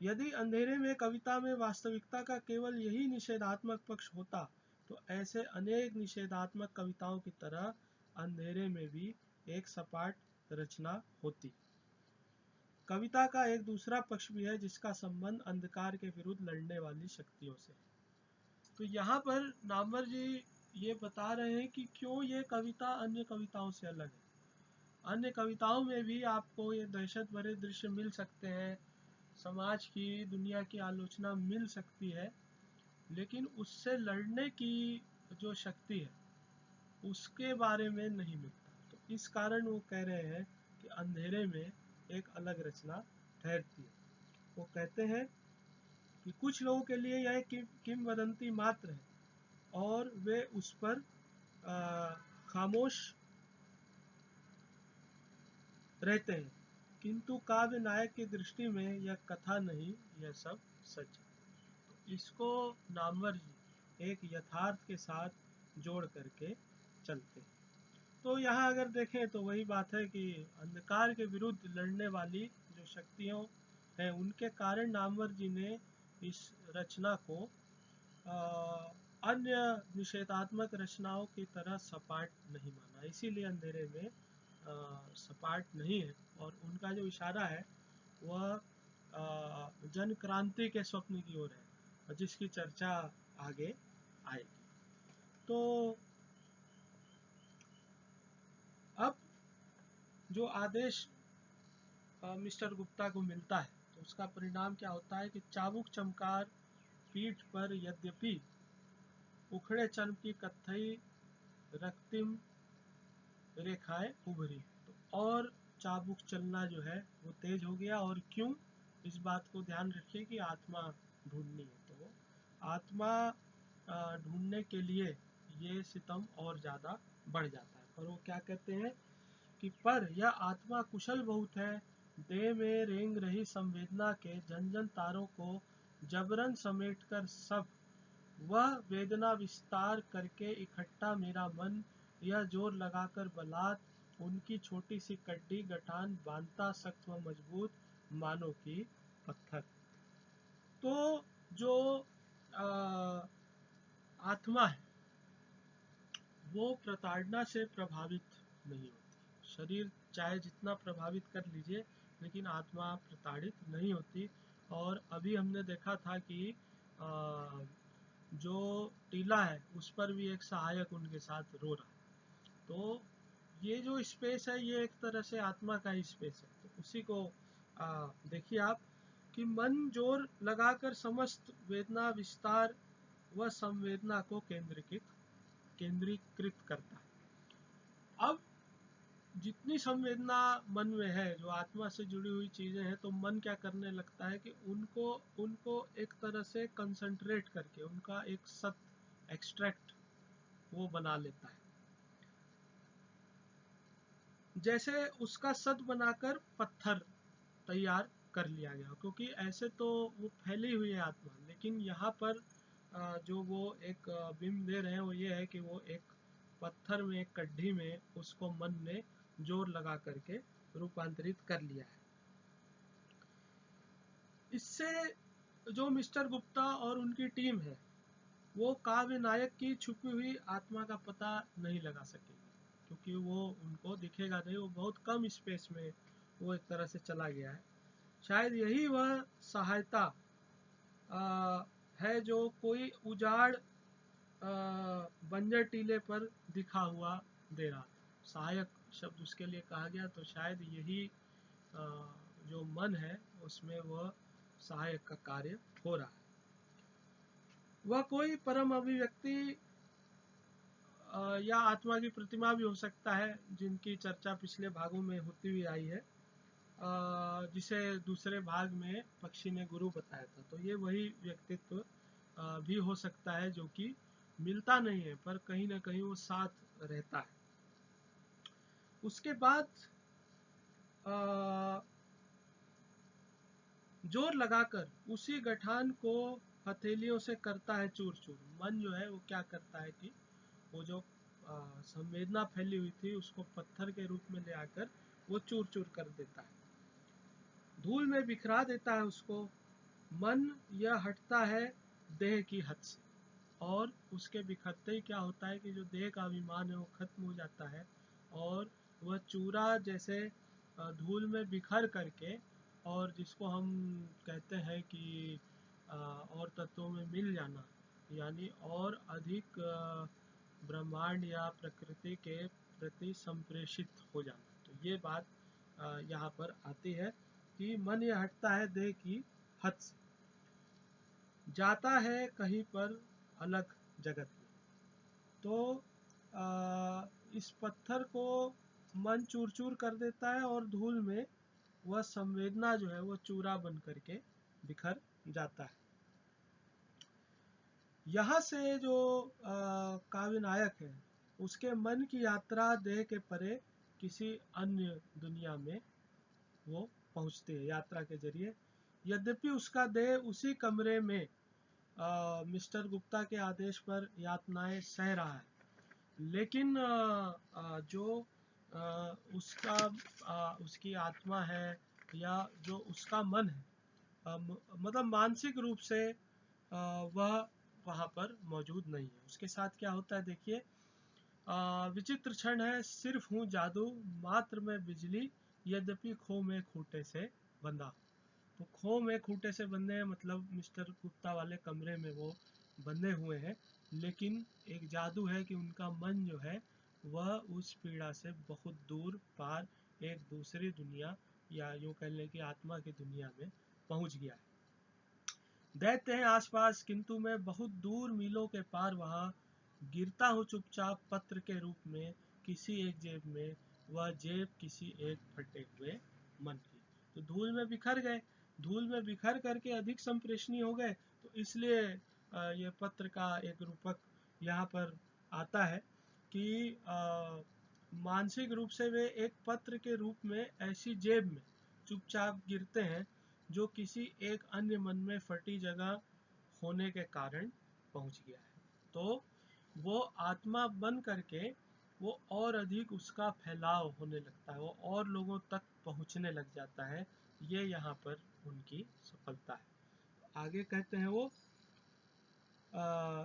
यदि अंधेरे में कविता में वास्तविकता का केवल यही निषेधात्मक पक्ष होता, तो ऐसे अनेक निषेधात्मक कविताओं की तरह अंधेरे में भी एक सपाट रचना होती। कविता का एक दूसरा पक्ष भी है जिसका संबंध अंधकार के विरुद्ध लड़ने वाली शक्तियों से। तो यहाँ पर नामवर जी ये बता रहे हैं कि क्यों ये कविता अन्य कविताओं से अलग है। अन्य कविताओं में भी आपको ये दहशत भरे दृश्य मिल सकते हैं, समाज की, दुनिया की आलोचना मिल सकती है, लेकिन उससे लड़ने की जो शक्ति है उसके बारे में नहीं मिलता। तो इस कारण वो कह रहे हैं कि अंधेरे में एक अलग रचना ठहरती है। वो कहते हैं कि कुछ लोगों के लिए यह किंवदंती मात्र है और वे उस पर खामोश रहते हैं, किंतु काव्य नायक की दृष्टि में यह कथा नहीं, यह सब सच है। इसको नामवर जी एक यथार्थ के साथ जोड़ करके चलते हैं। तो यहाँ अगर देखें तो वही बात है कि अंधकार के विरुद्ध लड़ने वाली जो शक्तियों हैं उनके कारण नामवर जी ने इस रचना को अन्य निषेधात्मक रचनाओं की तरह सपाट नहीं माना, इसीलिए अंधेरे में सपाट नहीं है। और उनका जो इशारा है वह जन क्रांति के स्वप्न की ओर है, जिसकी चर्चा आगे आएगी। तो अब जो आदेश मिस्टर गुप्ता को मिलता है तो उसका परिणाम क्या होता है कि चाबुक चमकार पीठ पर, यद्यपि उखड़े चर्म की कत्थई रक्तिम रेखाएं उभरी। तो और चाबुक चलना जो है वो तेज हो गया। और क्यों? इस बात को ध्यान रखिए कि आत्मा ढूंढनी है, तो आत्मा ढूंढने के लिए ये सितम और ज़्यादा बढ़ जाता है। पर वो क्या कहते हैं कि पर यह आत्मा कुशल बहुत है, देह में रेंग रही संवेदना के जन जन तारों को जबरन समेट कर सब वह वेदना विस्तार करके इकट्ठा मेरा मन यह जोर लगाकर बलात् उनकी छोटी सी कड्डी गठान बांधता सख्त व मजबूत मानो की पत्थर। तो जो आत्मा है वो प्रताड़ना से प्रभावित नहीं होती। शरीर चाहे जितना प्रभावित कर लीजिए, लेकिन आत्मा प्रताड़ित नहीं होती। और अभी हमने देखा था कि जो टीला है उस पर भी एक सहायक उनके साथ रो रहा है। तो ये जो स्पेस है ये एक तरह से आत्मा का ही स्पेस है। तो उसी को देखिए आप कि मन जोर लगाकर समस्त वेदना विस्तार व संवेदना को केंद्रीकृत करता है। अब जितनी संवेदना मन में है, जो आत्मा से जुड़ी हुई चीजें हैं, तो मन क्या करने लगता है कि उनको एक तरह से कंसंट्रेट करके उनका एक सत एक्सट्रैक्ट वो बना लेता है। जैसे उसका सत बनाकर पत्थर तैयार कर लिया गया, क्योंकि ऐसे तो वो फैली हुई है आत्मा, लेकिन यहाँ पर जो वो एक बिंब दे रहे हैं वो ये है कि वो एक पत्थर में, एक कड्ढी में उसको मन ने जोर लगा करके रूपांतरित कर लिया है। इससे जो मिस्टर गुप्ता और उनकी टीम है वो काव्य नायक की छुपी हुई आत्मा का पता नहीं लगा सकेगी, क्योंकि वो उनको दिखेगा नहीं, वो बहुत कम स्पेस में वो एक तरह से चला गया है। शायद यही वह सहायता है जो कोई उजाड़ बंजर टीले पर दिखा हुआ दे रहा था। सहायक शब्द उसके लिए कहा गया, तो शायद यही जो मन है उसमें वह सहायक का कार्य हो रहा है। वह कोई परम अभिव्यक्ति या आत्मा की प्रतिमा भी हो सकता है, जिनकी चर्चा पिछले भागों में होती हुई आई है, जिसे दूसरे भाग में पक्षी ने गुरु बताया था। तो ये वही व्यक्तित्व भी हो सकता है जो कि मिलता नहीं है पर कहीं ना कहीं वो साथ रहता है। उसके बाद जोर लगाकर उसी गठान को हथेलियों से करता है चूर चूर। मन जो है वो क्या करता है कि वो जो संवेदना फैली हुई थी उसको पत्थर के रूप में ले आकर वो चूर चूर कर देता है, धूल में बिखरा देता है उसको। मन यह हटता है देह की हद से, और उसके बिखरते ही क्या होता है कि जो देह का अभिमान है वो खत्म हो जाता है, और वह चूरा जैसे धूल में बिखर करके, और जिसको हम कहते हैं कि और तत्वों में मिल जाना, यानी और अधिक ब्रह्मांड या प्रकृति के प्रति संप्रेषित हो जाना। तो ये बात यहाँ पर आती है कि मन यह हटता है देह की हद से, जाता है कहीं पर अलग जगत में। तो इस पत्थर को मन चूर चूर कर देता है और धूल में वह संवेदना जो है वो चूरा बन करके बिखर जाता है। यहाँ से जो काव्य नायक है उसके मन की यात्रा देह के परे किसी अन्य दुनिया में वो पहुँचती है यात्रा के जरिए। यद्यपि उसका देह उसी कमरे में मिस्टर गुप्ता के आदेश पर यातनाएं सह रहा है, लेकिन जो उसकी आत्मा है या जो उसका मन है, मतलब मानसिक रूप से वह वहाँ पर मौजूद नहीं है। उसके साथ क्या होता है देखिए, विचित्र क्षण है, सिर्फ हूँ जादू मात्र में बिजली, यद्यपि खो में खूंटे से बंधा। तो खो में खूंटे से बंधे हैं, मतलब मिस्टर गुप्ता वाले कमरे में वो बंधे हुए हैं, लेकिन एक जादू है कि उनका मन जो है वह उस पीड़ा से बहुत दूर पार एक दूसरी दुनिया, या यूँ कह लें कि आत्मा की दुनिया में पहुंच गया है। दैत्य हैं आसपास, किंतु मैं बहुत दूर मीलों के पार वहाँ गिरता हूँ चुपचाप पत्र के रूप में किसी एक जेब में, वह जेब किसी एक फटे हुए मन की। तो धूल में बिखर गए, धूल में बिखर करके अधिक संप्रेषणीय हो गए, तो इसलिए ये पत्र का एक रूपक यहाँ पर आता है कि मानसिक रूप से वे एक पत्र के रूप में ऐसी जेब में चुपचाप गिरते हैं जो किसी एक अन्य मन में फटी जगह होने के कारण पहुंच गया है। तो वो आत्मा बन करके वो और अधिक उसका फैलाव होने लगता है, वो और लोगों तक पहुंचने लग जाता है। ये यहाँ पर उनकी सफलता है। आगे कहते हैं वो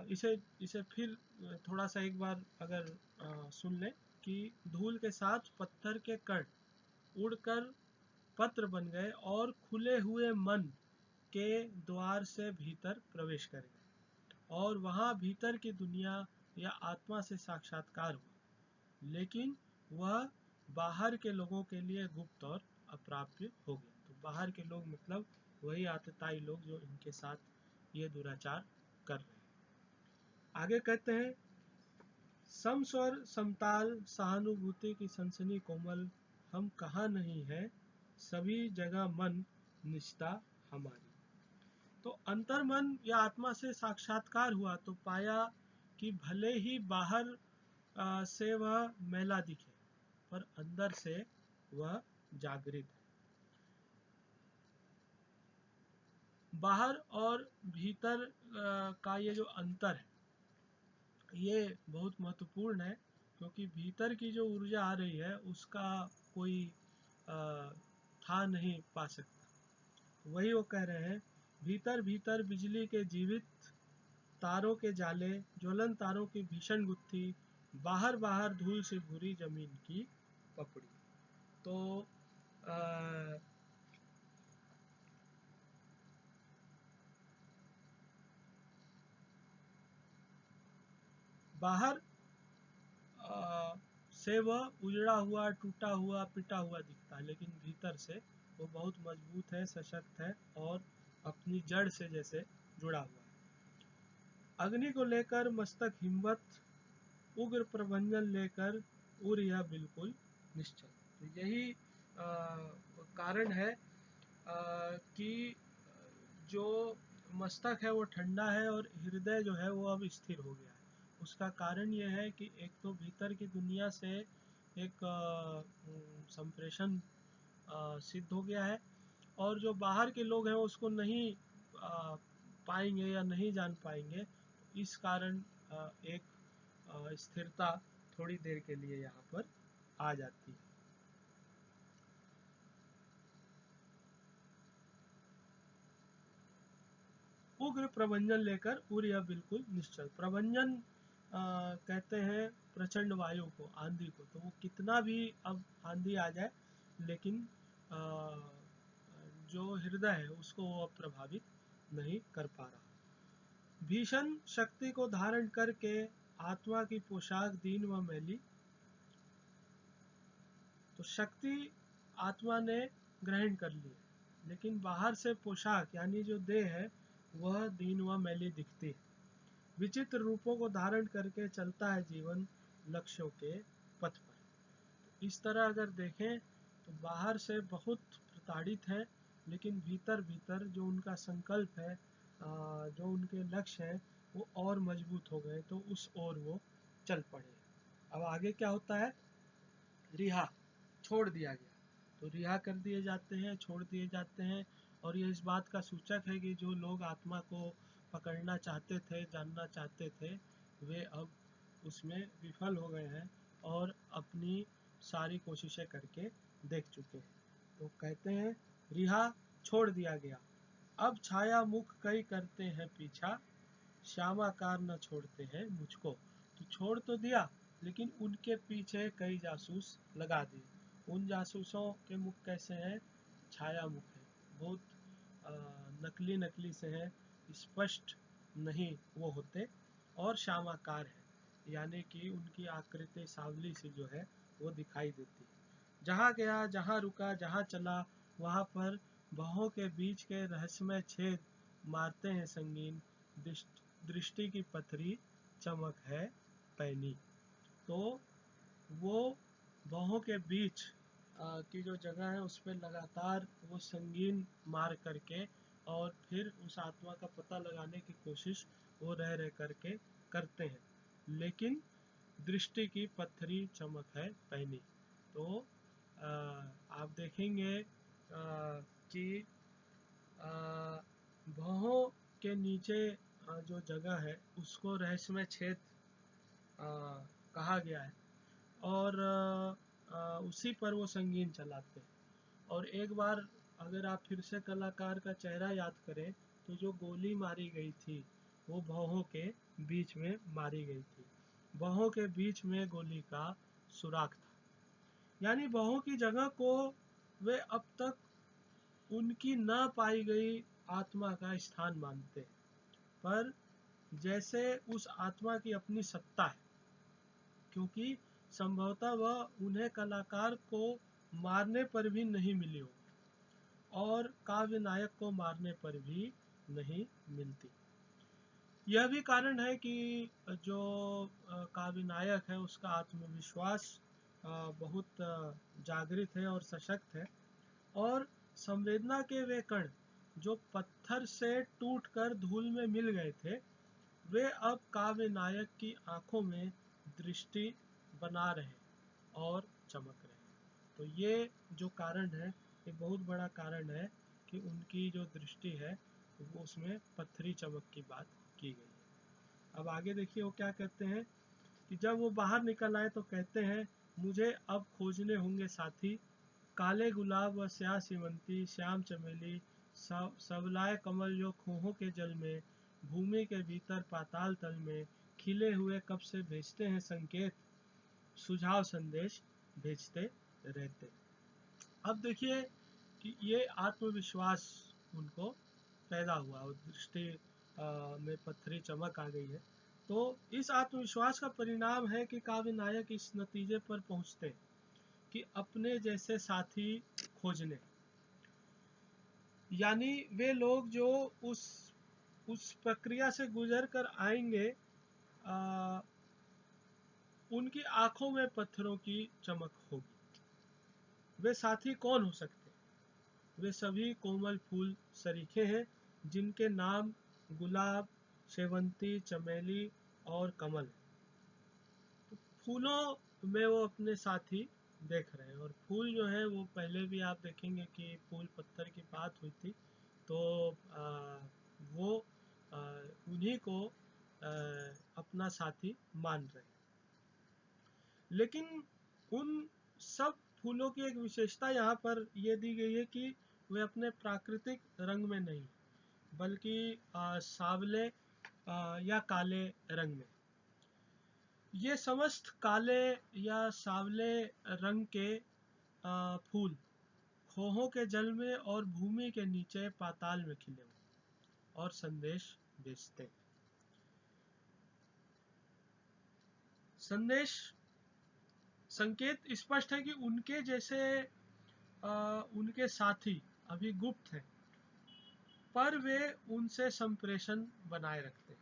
इसे इसे फिर थोड़ा सा एक बार अगर सुन लें कि धूल के साथ पत्थर के कण उड़कर पत्र बन गए और खुले हुए मन के द्वार से भीतर प्रवेश कर गए और वहां भीतर की दुनिया या आत्मा से साक्षात्कार हुआ, लेकिन वह बाहर के लोगों के लिए गुप्त और अप्राप्य हो गया। तो बाहर के लोग मतलब वही आतताई लोग जो इनके साथ ये दुराचार कर रहे हैं। आगे कहते हैं समस्वर समताल सहानुभूति की सनसनी कोमल, हम कहाँ नहीं है सभी जगह मन निष्ठा हमारी। तो अंतर्मन या आत्मा से साक्षात्कार हुआ तो पाया कि भले ही बाहर से वह मैला दिखे पर अंदर से वह जागृत है। बाहर और भीतर का ये जो अंतर है ये बहुत महत्वपूर्ण है, क्योंकि भीतर की जो ऊर्जा आ रही है उसका कोई था नहीं पा सकता। वही वो कह रहे हैं भीतर भीतर बिजली के जीवित तारों के जाले, ज्वलन तारों की भीषण गुत्थी, बाहर बाहर धूल से भूरी जमीन की पपड़ी। तो बाहर से वह उजड़ा हुआ टूटा हुआ पिटा हुआ दिखता है, लेकिन भीतर से वो बहुत मजबूत है, सशक्त है और अपनी जड़ से जैसे जुड़ा हुआ है। अग्नि को लेकर मस्तक हिम्मत, उग्र प्रभंजन लेकर उर यह बिल्कुल निश्चल। तो यही कारण है कि जो मस्तक है वो ठंडा है और हृदय जो है वो अब स्थिर हो गया है। उसका कारण ये है कि एक तो भीतर की दुनिया से एक संप्रेषण सिद्ध हो गया है, और जो बाहर के लोग हैं उसको नहीं पाएंगे या नहीं जान पाएंगे। इस कारण एक स्थिरता थोड़ी देर के लिए यहाँ पर आ जाती है। उग्र प्रभंजन लेकर उर यह बिल्कुल निश्चल। प्रभंजन कहते हैं प्रचंड वायु को, आंधी को। तो वो कितना भी अब आंधी आ जाए लेकिन आ, जो हृदय है उसको वो अब प्रभावित नहीं कर पा रहा। भीषण शक्ति को धारण करके आत्मा की पोशाक दीन व मैली। तो शक्ति आत्मा ने ग्रहण कर ली है, लेकिन बाहर से पोशाक यानी जो देह है वह दीन व मैली दिखती है। विचित्र रूपों को धारण करके चलता है जीवन लक्ष्यों के पथ पर। इस तरह अगर देखें तो बाहर से बहुत प्रताड़ित है, लेकिन भीतर भीतर जो उनका संकल्प है, जो उनके लक्ष्य है वो और मजबूत हो गए, तो उस ओर वो चल पड़े। अब आगे क्या होता है, रिहा, छोड़ दिया गया। तो रिहा कर दिए जाते हैं, छोड़ दिए जाते हैं। और ये इस बात का सूचक है कि जो लोग आत्मा को पकड़ना चाहते थे, जानना चाहते थे, वे अब उसमें विफल हो गए हैं और अपनी सारी कोशिशें करके देख चुके हैं। तो कहते हैं रिहा, छोड़ दिया गया। अब छाया मुख कई करते हैं पीछा, श्यामाकार न छोड़ते हैं मुझको। तो छोड़ तो दिया, लेकिन उनके पीछे कई जासूस लगा दिए। उन जासूसों के मुख कैसे हैं, छाया मुख है, बहुत नकली नकली से हैं, स्पष्ट नहीं वो होते, और श्यामाकार है, यानी कि उनकी आकृति सावली सी जो है वो दिखाई देती है। जहाँ गया, जहाँ रुका, जहाँ चला, वहाँ पर बाहों के बीच के रहस्यमय छेद मारते हैं संगीन, दृष्टि की पथरी चमक है पैनी। तो वो भौहों के बीच की जो जगह है उस पर लगातार वो संगीन मार करके और फिर उस आत्मा का पता लगाने की कोशिश वो रह रह करके करते हैं, लेकिन दृष्टि की पत्थरी चमक है पैनी। तो आप देखेंगे कि भौहों के नीचे जो जगह है उसको रहस्यमय छेद कहा गया है, और उसी पर वो संगीन चलाते हैं। और एक बार अगर आप फिर से कलाकार का चेहरा याद करें तो जो गोली मारी गई थी वो भौहों के बीच में मारी गई थी, भौहों के बीच में गोली का सुराख था। यानी भौहों की जगह को वे अब तक उनकी न पाई गई आत्मा का स्थान मानते हैं, पर जैसे उस आत्मा की अपनी सत्ता है, क्योंकि संभवतः वह उन्हें कलाकार को मारने पर भी नहीं मिली हो और काव्य नायक को मारने पर भी नहीं मिलती। यह भी कारण है कि जो काव्य नायक है उसका आत्मविश्वास बहुत जागृत है और सशक्त है, और संवेदना के वे कण जो पत्थर से टूटकर धूल में मिल गए थे वे अब काव्य नायक की आंखों में दृष्टि बना रहे और चमक रहे। तो ये जो कारण है ये बहुत बड़ा कारण है कि उनकी जो दृष्टि है वो उसमें पत्थरी चमक की बात की गई है। अब आगे देखिए वो क्या कहते हैं कि जब वो बाहर निकल आए तो कहते हैं, मुझे अब खोजने होंगे साथी, काले गुलाब व स्याह सीमंती, श्याम चमेली, सबलाए कमल जो खोहों के जल में, भूमि के भीतर पाताल तल में, खिले हुए कब से भेजते हैं संकेत, सुझाव संदेश भेजते रहते। अब देखिए कि ये आत्मविश्वास उनको पैदा हुआ और दृष्टि में पत्थरी चमक आ गई है। तो इस आत्मविश्वास का परिणाम है कि काव्य नायक इस नतीजे पर पहुंचते हैं कि अपने जैसे साथी खोजने, यानी वे लोग जो उस प्रक्रिया से गुजर कर आएंगे उनकी आंखों में पत्थरों की चमक होगी। वे साथी कौन हो सकते हैं? वे सभी कोमल फूल सरीखे हैं जिनके नाम गुलाब, शेवंती, चमेली और कमल है। तो फूलों में वो अपने साथी देख रहे हैं, और फूल जो है वो पहले भी आप देखेंगे कि फूल पत्थर की बात हुई थी, तो वो उन्हीं को अपना साथी मान रहे हैं। लेकिन उन सब फूलों की एक विशेषता यहाँ पर ये दी गई है कि वे अपने प्राकृतिक रंग में नहीं बल्कि सांवले या काले रंग में। ये समस्त काले या सांवले रंग के फूल खोहों के जल में और भूमि के नीचे पाताल में खिले हुए और संदेश भेजते। संदेश संकेत स्पष्ट है कि उनके जैसे उनके साथी अभी गुप्त हैं, पर वे उनसे संप्रेषण बनाए रखते हैं।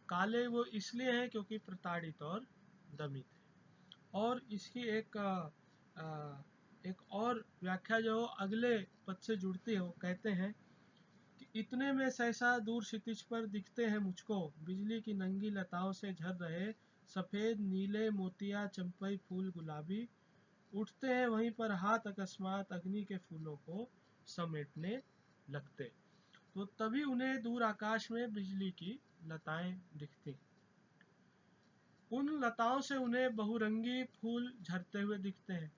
काले वो इसलिए हैं क्योंकि प्रताड़ित और दमित है। और इसकी एक और व्याख्या जो अगले पद से जुड़ती है, वो कहते हैं कि इतने में सहसा दूर क्षितिज पर दिखते हैं मुझको, बिजली की नंगी लताओं से झर रहे सफेद नीले मोतिया चंपई फूल गुलाबी, उठते हैं वहीं पर हाथ अकस्मात अग्नि के फूलों को समेटने लगते। तो तभी उन्हें दूर आकाश में बिजली की लताएं दिखती। उन लताओं से उन्हें बहुरंगी फूल झरते हुए दिखते हैं।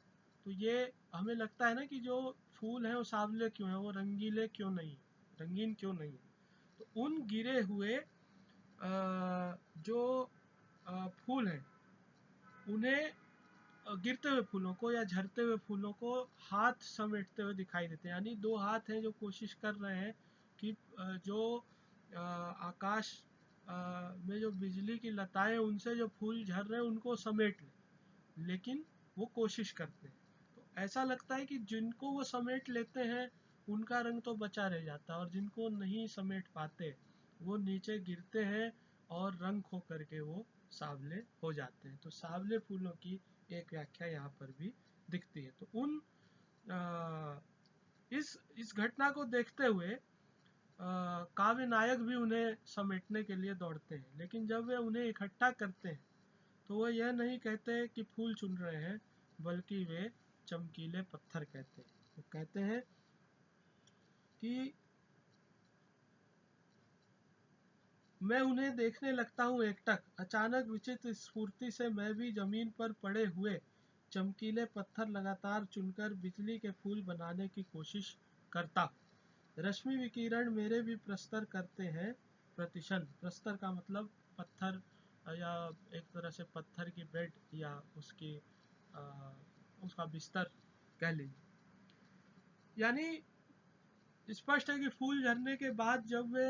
तो ये हमें लगता है ना कि जो फूल हैं वो सांवले क्यों हैं, वो रंगीले क्यों नहीं, रंगीन क्यों नहीं। तो उन गिरे हुए जो फूल हैं उन्हें गिरते हुए फूलों को या झरते हुए फूलों को हाथ समेटते हुए दिखाई देते हैं। यानी दो हाथ हैं जो कोशिश कर रहे हैं कि जो आकाश में जो बिजली की लताएं उनसे जो फूल झर रहे हैं उनको समेट लें, लेकिन वो कोशिश करते हैं। तो ऐसा लगता है कि जिनको वो समेट लेते हैं उनका रंग तो बचा रह जाता है, और जिनको नहीं समेट पाते वो नीचे गिरते हैं और रंग खो करके वो सांवले हो जाते हैं। तो सांवले फूलों की एक व्याख्या यहाँ पर भी दिखती है। तो इस घटना को देखते हुए काव्य नायक भी उन्हें समेटने के लिए दौड़ते हैं, लेकिन जब वे उन्हें इकट्ठा करते हैं तो वह यह नहीं कहते कि फूल चुन रहे हैं, बल्कि वे चमकीले पत्थर कहते हैं। तो कहते हैं कि मैं उन्हें देखने लगता हूँ एकटक, अचानक विचित्र स्फूर्ति से मैं भी जमीन पर पड़े हुए चमकीले पत्थर लगातार चुनकर बिजली के फूल बनाने की कोशिश करता हूँ। रश्मि विकिरण मेरे भी प्रस्तर करते हैं प्रतिशन। प्रस्तर का मतलब पत्थर, या एक तरह से पत्थर की बेड, या आ, उसका बिस्तर कह लीजिए। यानी स्पष्ट है कि फूल झरने के बाद जब वे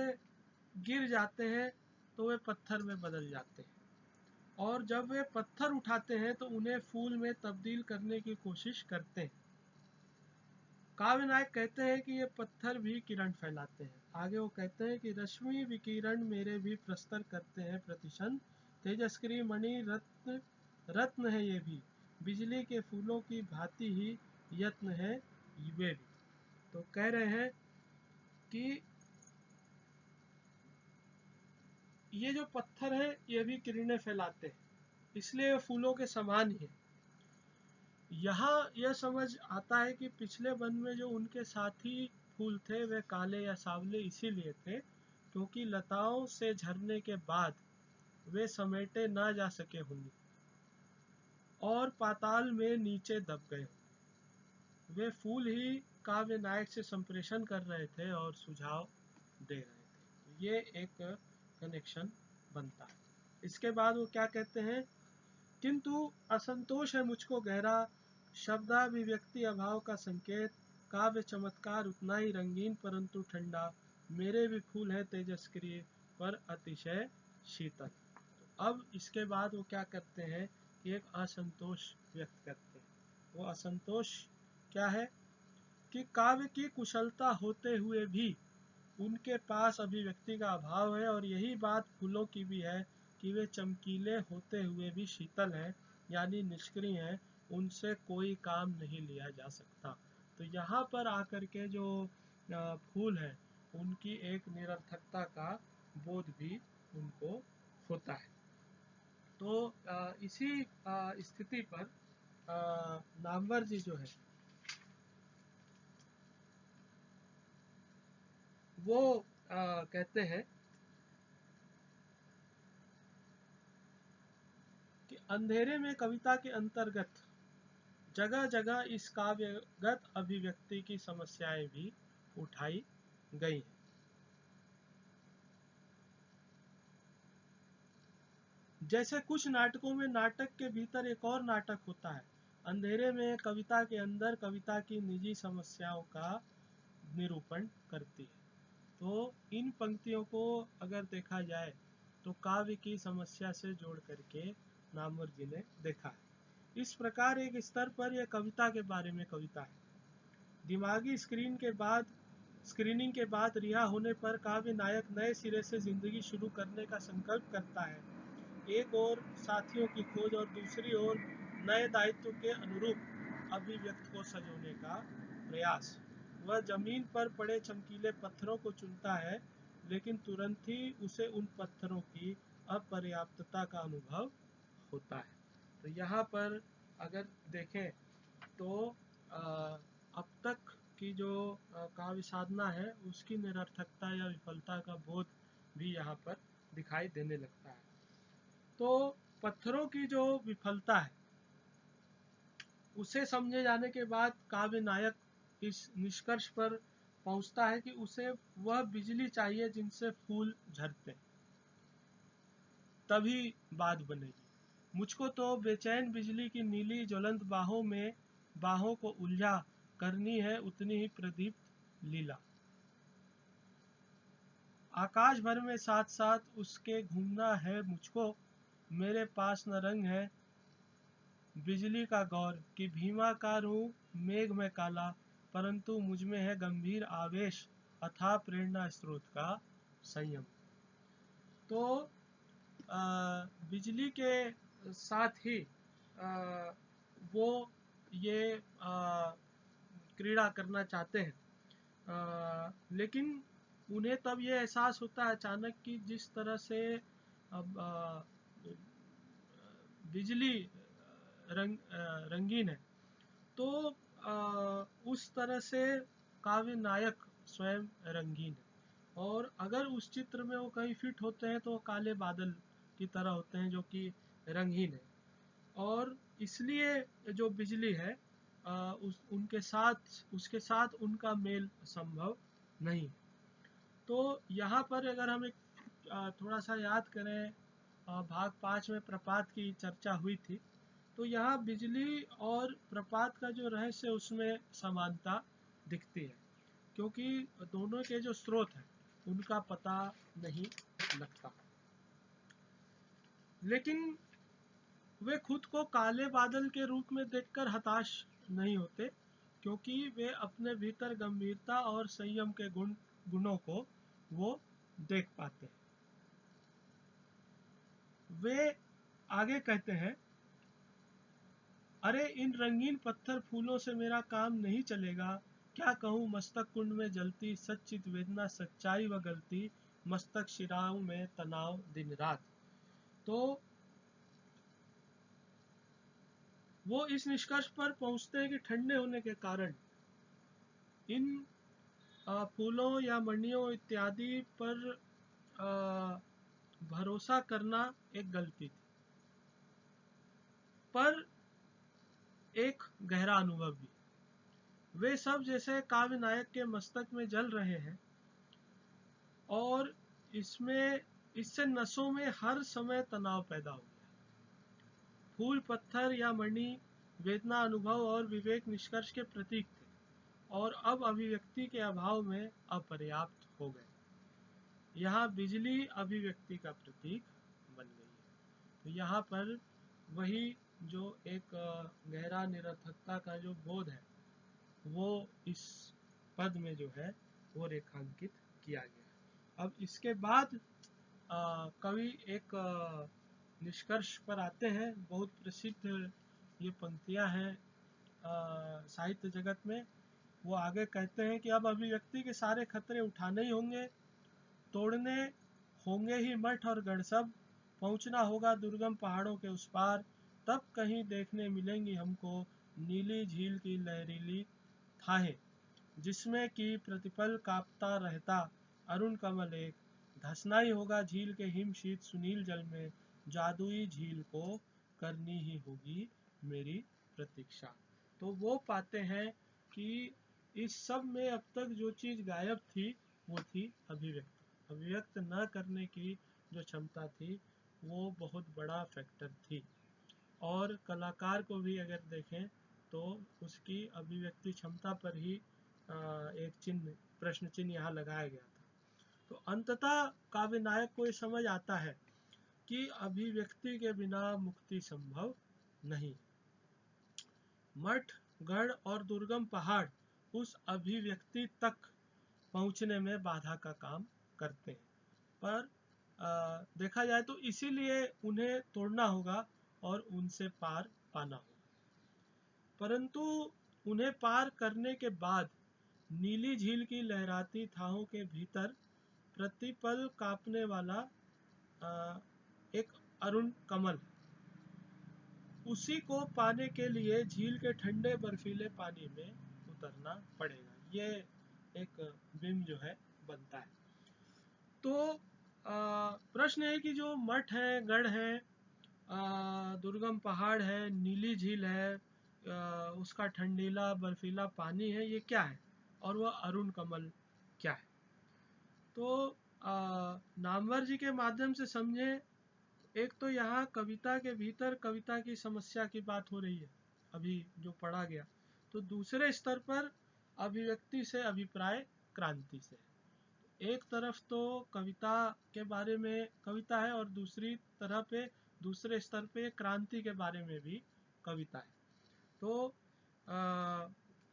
गिर जाते हैं तो वे पत्थर में बदल जाते हैं, और जब वे पत्थर उठाते हैं तो उन्हें फूल में तब्दील करने की कोशिश करते हैं। काव्य नायक कहते हैं कि ये पत्थर भी किरण फैलाते हैं। आगे वो कहते हैं कि रश्मि विकिरण मेरे भी प्रस्तर करते हैं प्रतिशन, तेजस्क्रिय मणि रत्न रत्न है ये भी, बिजली के फूलों की भांति ही यत्न है वे भी। तो कह रहे हैं कि ये जो पत्थर है ये भी किरणें फैलाते हैं, इसलिए ये फूलों के समान ही है। यहाँ यह समझ आता है कि पिछले वन में जो उनके साथी फूल थे वे काले या सांवले इसीलिए थे क्योंकि लताओं से झरने के बाद वे समेटे ना जा सके होंगे और पाताल में नीचे दब गए। वे फूल ही काव्य नायक से संप्रेषण कर रहे थे और सुझाव दे रहे थे। तो ये एक कनेक्शन बनता है। इसके बाद वो क्या कहते हैं, किंतु असंतोष है मुझको गहरा, शब्दाभिव्यक्ति अभाव का संकेत, काव्य चमत्कार उतना ही रंगीन परंतु ठंडा, मेरे भी फूल है तेजस्क्रिय पर अतिशय शीतल। तो अब इसके बाद वो क्या करते हैं कि एक असंतोष व्यक्त करते हैं। वो असंतोष क्या है कि काव्य की कुशलता होते हुए भी उनके पास अभिव्यक्ति का अभाव है, और यही बात फूलों की भी है कि वे चमकीले होते हुए भी शीतल हैं, यानी निष्क्रिय हैं, उनसे कोई काम नहीं लिया जा सकता। तो यहाँ पर आकर के जो फूल हैं उनकी एक निरर्थकता का बोध भी उनको होता है। तो इसी स्थिति पर नामवर जी जो है वो कहते हैं कि अंधेरे में कविता के अंतर्गत जगह जगह इस काव्यगत अभिव्यक्ति की समस्याएं भी उठाई गई हैं। जैसे कुछ नाटकों में नाटक के भीतर एक और नाटक होता है, अंधेरे में कविता के अंदर कविता की निजी समस्याओं का निरूपण करती है। तो इन पंक्तियों को अगर देखा जाए तो काव्य की समस्या से जोड़ करके नामवर जी ने देखा है। इस प्रकार एक स्तर पर यह कविता के बारे में कविता है। दिमागी स्क्रीनिंग के बाद रिहा होने पर काव्य नायक नए सिरे से जिंदगी शुरू करने का संकल्प करता है। एक ओर साथियों की खोज और दूसरी ओर नए दायित्व के अनुरूप अभिव्यक्त को सजोने का प्रयास। वह जमीन पर पड़े चमकीले पत्थरों को चुनता है, लेकिन तुरंत ही उसे उन पत्थरों की अपर्याप्तता का अनुभव होता है। तो यहाँ पर अगर देखें तो अब तक की जो काव्य साधना है उसकी निरर्थकता या विफलता का बोध भी यहाँ पर दिखाई देने लगता है। तो पत्थरों की जो विफलता है उसे समझे जाने के बाद काव्य नायक इस निष्कर्ष पर पहुंचता है कि उसे वह बिजली चाहिए जिनसे फूल झरते, तभी बात बनेगी। मुझको तो बेचैन बिजली की नीली ज्वलंत बाहों को उलझा करनी है उतनी ही प्रदीप्त लीला। आकाश भर में साथ साथ उसके घूमना है मुझको, मेरे पास न रंग है बिजली का गौर कि भीमाकार हूँ मेघ में काला, परंतु मुझ में है गंभीर आवेश अथाह प्रेरणा स्रोत का संयम। तो बिजली के साथ ही वो ये क्रीड़ा करना चाहते हैं, लेकिन उन्हें तब ये एहसास होता है अचानक कि जिस तरह से अब बिजली रंगीन है, तो उस तरह से काव्य नायक स्वयं रंगीन है, और अगर उस चित्र में वो कहीं फिट होते हैं तो वो काले बादल की तरह होते हैं जो कि रंगीन है, और इसलिए जो बिजली है उनके साथ उसके साथ उनका मेल संभव नहीं। तो यहाँ पर अगर हम एक थोड़ा सा याद करें, भाग 5 में प्रपात की चर्चा हुई थी, तो यहाँ बिजली और प्रपात का जो रहस्य उसमें समानता दिखती है, क्योंकि दोनों के जो स्रोत हैं उनका पता नहीं लगता, लेकिन वे खुद को काले बादल के रूप में देखकर हताश नहीं होते, क्योंकि वे अपने भीतर गंभीरता और संयम के गुणों को वो देख पाते हैं। वे आगे कहते हैं, अरे इन रंगीन पत्थर फूलों से मेरा काम नहीं चलेगा, क्या कहूँ मस्तक कुंड में जलती सच्चित वेदना सच्चाई व गलती, मस्तक शिराओं में तनाव दिन रात। तो वो इस निष्कर्ष पर पहुंचते हैं कि ठंडे होने के कारण इन फूलों या मणियों इत्यादि पर भरोसा करना एक गलती थी, पर एक गहरा अनुभव भी। वे सब जैसे काव्य नायक के मस्तक में जल रहे हैं, और इससे नसों में हर समय तनाव पैदा हो गया। फूल पत्थर या मणि वेदना अनुभव और विवेक निष्कर्ष के प्रतीक थे, और अब अभिव्यक्ति के अभाव में अपर्याप्त हो गए। यहाँ बिजली अभिव्यक्ति का प्रतीक बन गई है। तो यहाँ पर वही जो एक गहरा निरर्थकता का जो बोध है वो इस पद में जो है वो रेखांकित किया गया। अब इसके बाद कवि एक निष्कर्ष पर आते हैं। बहुत प्रसिद्ध ये पंक्तियां हैं साहित्य जगत में। वो आगे कहते हैं कि अब अभिव्यक्ति के सारे खतरे उठाने ही होंगे, तोड़ने होंगे ही मठ और गढ़ सब, पहुंचना होगा दुर्गम पहाड़ों के उस पार, तब कहीं देखने मिलेंगी हमको नीली झील की लहरीली थाहें, जिसमें कि प्रतिपल कांपता रहता अरुण कमल एक, धंसना ही होगा झील के हिम शीत सुनील जल में, जादुई झील को करनी ही होगी मेरी प्रतीक्षा। तो वो पाते हैं कि इस सब में अब तक जो चीज गायब थी वो थी अभिव्यक्ति। अभिव्यक्त न करने की जो क्षमता थी वो बहुत बड़ा फैक्टर थी, और कलाकार को भी अगर देखें तो उसकी अभिव्यक्ति क्षमता पर ही एक चिन्ह प्रश्न चिन्ह यहाँ लगाया गया था। तो अंततः काव्य नायक को ये समझ आता है कि अभिव्यक्ति के बिना मुक्ति संभव नहीं। मठ गढ़ और दुर्गम पहाड़ उस अभिव्यक्ति तक पहुंचने में बाधा का काम करते हैं, पर देखा जाए तो इसीलिए उन्हें तोड़ना होगा और उनसे पार पाना होगा। परंतु उन्हें पार करने के बाद नीली झील की लहराती थाहों के भीतर प्रतिपल कांपने वाला एक अरुण कमल, उसी को पाने के लिए झील के ठंडे बर्फीले पानी में उतरना पड़ेगा। ये एक बिंब जो है बनता है। तो प्रश्न है कि जो मठ है, गढ़ है, दुर्गम पहाड़ है, नीली झील है, उसका ठंडीला बर्फीला पानी है, ये क्या है, और वह अरुण कमल क्या है। तो नामवर जी के माध्यम से समझे, एक तो यहाँ कविता के भीतर कविता की समस्या की बात हो रही है अभी जो पढ़ा गया, तो दूसरे स्तर पर अभिव्यक्ति से अभिप्राय क्रांति से। एक तरफ तो कविता के बारे में कविता है, और दूसरी तरह पे दूसरे स्तर पे क्रांति के बारे में भी कविता है। तो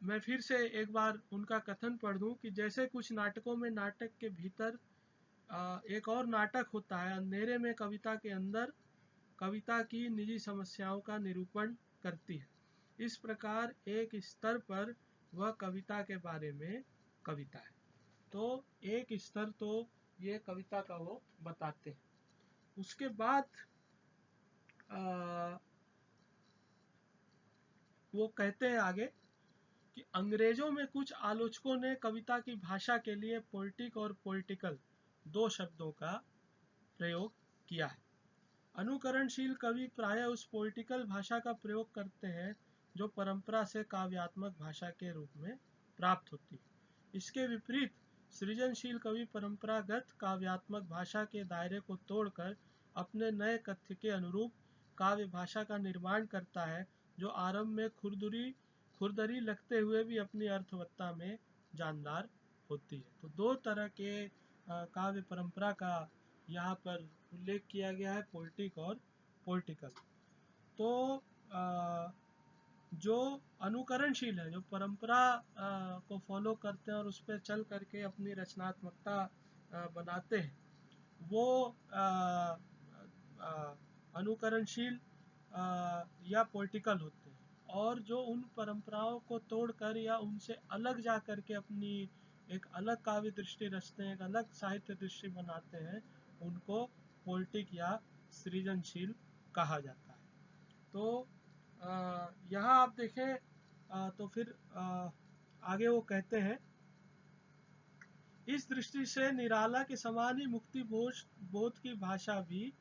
मैं फिर से एक बार उनका कथन पढ़ दूं कि जैसे कुछ नाटकों में नाटक के भीतर एक और नाटक होता है अंधेरे में कविता के अंदर, कविता की निजी समस्याओं का निरूपण करती है। इस प्रकार एक स्तर पर वह कविता के बारे में कविता है। तो एक स्तर तो ये कविता का वो बताते हैं। उसके बाद वो कहते हैं आगे कि अंग्रेजों में कुछ आलोचकों ने कविता की भाषा के लिए पोलिटिक और पॉलिटिकल दो शब्दों का प्रयोग किया है। अनुकरणशील कवि प्रायः उस पॉलिटिकल भाषा का प्रयोग करते हैं जो परंपरा से काव्यात्मक भाषा के रूप में प्राप्त होती है। इसके विपरीत सृजनशील कवि परंपरागत काव्यात्मक भाषा के दायरे को तोड़कर अपने नए कथ्य के अनुरूप काव्य भाषा का निर्माण करता है, जो आरंभ में खुरदरी लगते हुए भी अपनी अर्थवत्ता में जानदार होती है। तो दो तरह के काव्य परंपरा का यहाँ पर उल्लेख किया गया है, पोलिटिक और पॉलिटिकल। तो जो अनुकरणशील है, जो परंपरा को फॉलो करते हैं और उस पर चल करके अपनी रचनात्मकता बनाते हैं, वो अनुकरणशील या पॉलिटिकल होते हैं। और जो उन परंपराओं को तोड़कर या उनसे अलग जा करके अपनी एक अलग काव्य दृष्टि रचते हैं, एक अलग साहित्य दृष्टि बनाते हैं, उनको पॉलिटिक या सृजनशील कहा जाता है। तो यहाँ आप देखें तो फिर आगे वो कहते हैं, इस दृष्टि से निराला के समान ही मुक्ति बोध की भाषा भी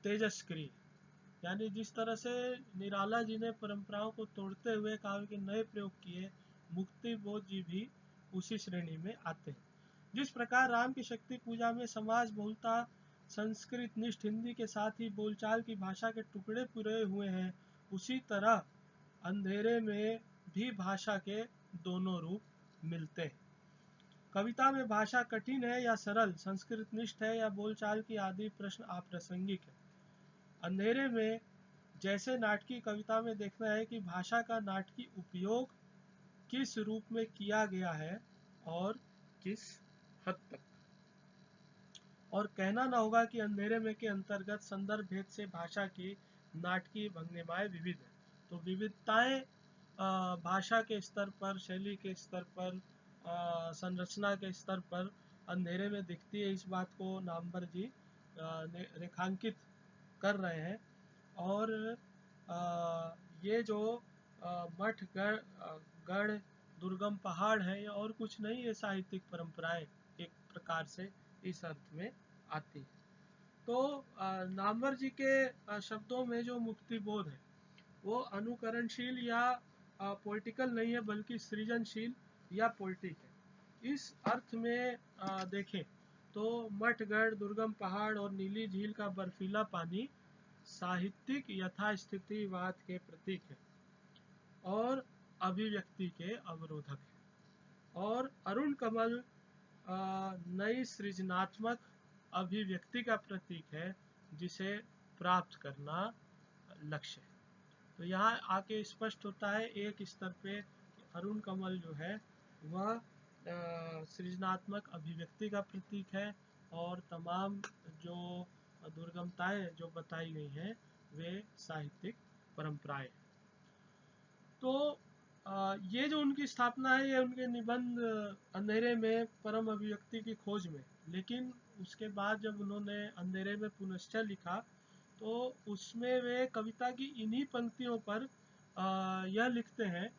तेजस्क्रिय, यानी जिस तरह से निराला जी ने परंपराओं को तोड़ते हुए काव्य के नए प्रयोग किए, मुक्ति बोध जी भी उसी श्रेणी में आते हैं। जिस प्रकार राम की शक्ति पूजा में समाज बहुलता संस्कृत निष्ठ हिंदी के साथ ही बोलचाल की भाषा के टुकड़े पुरे हुए हैं, उसी तरह अंधेरे में भी भाषा के दोनों रूप मिलते हैं। कविता में भाषा कठिन है या सरल, संस्कृत निष्ठ है या बोलचाल की आदि प्रश्न अप्रासंगिक है। अंधेरे में जैसे नाटकीय कविता में देखना है कि भाषा का नाटकीय उपयोग किस रूप में किया गया है और किस हद तक। और कहना न होगा कि अंधेरे में के अंतर्गत संदर्भ भेद से भाषा की नाटकीय भंगिमाएं विविध है। तो विविधताएं भाषा के स्तर पर, शैली के स्तर पर, संरचना के स्तर पर अंधेरे में दिखती है। इस बात को नामवर जी रेखांकित कर रहे हैं। और ये जो मठ गढ़ दुर्गम पहाड़ है, ये और कुछ नहीं, ये साहित्यिक परंपराएं एक प्रकार से इस अर्थ में आती है। तो नामवर जी के शब्दों में जो मुक्ति बोध है वो अनुकरणशील या पॉलिटिकल नहीं है, बल्कि सृजनशील या पॉलिटिक है। इस अर्थ में देखें तो मठगढ़, दुर्गम पहाड़ और नीली झील का बर्फीला पानी साहित्यिक यथास्थितिवाद के प्रतीक है और अभिव्यक्ति के अवरोधक है। और अरुण कमल नई सृजनात्मक अभिव्यक्ति का प्रतीक है, जिसे प्राप्त करना लक्ष्य है। तो यहाँ आके स्पष्ट होता है एक स्तर पे अरुण कमल जो है वह सृजनात्मक अभिव्यक्ति का प्रतीक है, और तमाम जो दुर्गमताएं जो बताई गई हैं वे साहित्यिक परंपराएं। तो ये जो उनकी स्थापना है, ये उनके निबंध अंधेरे में परम अभिव्यक्ति की खोज में। लेकिन उसके बाद जब उन्होंने अंधेरे में पुनश्च लिखा, तो उसमें वे कविता की इन्हीं पंक्तियों पर यह लिखते हैं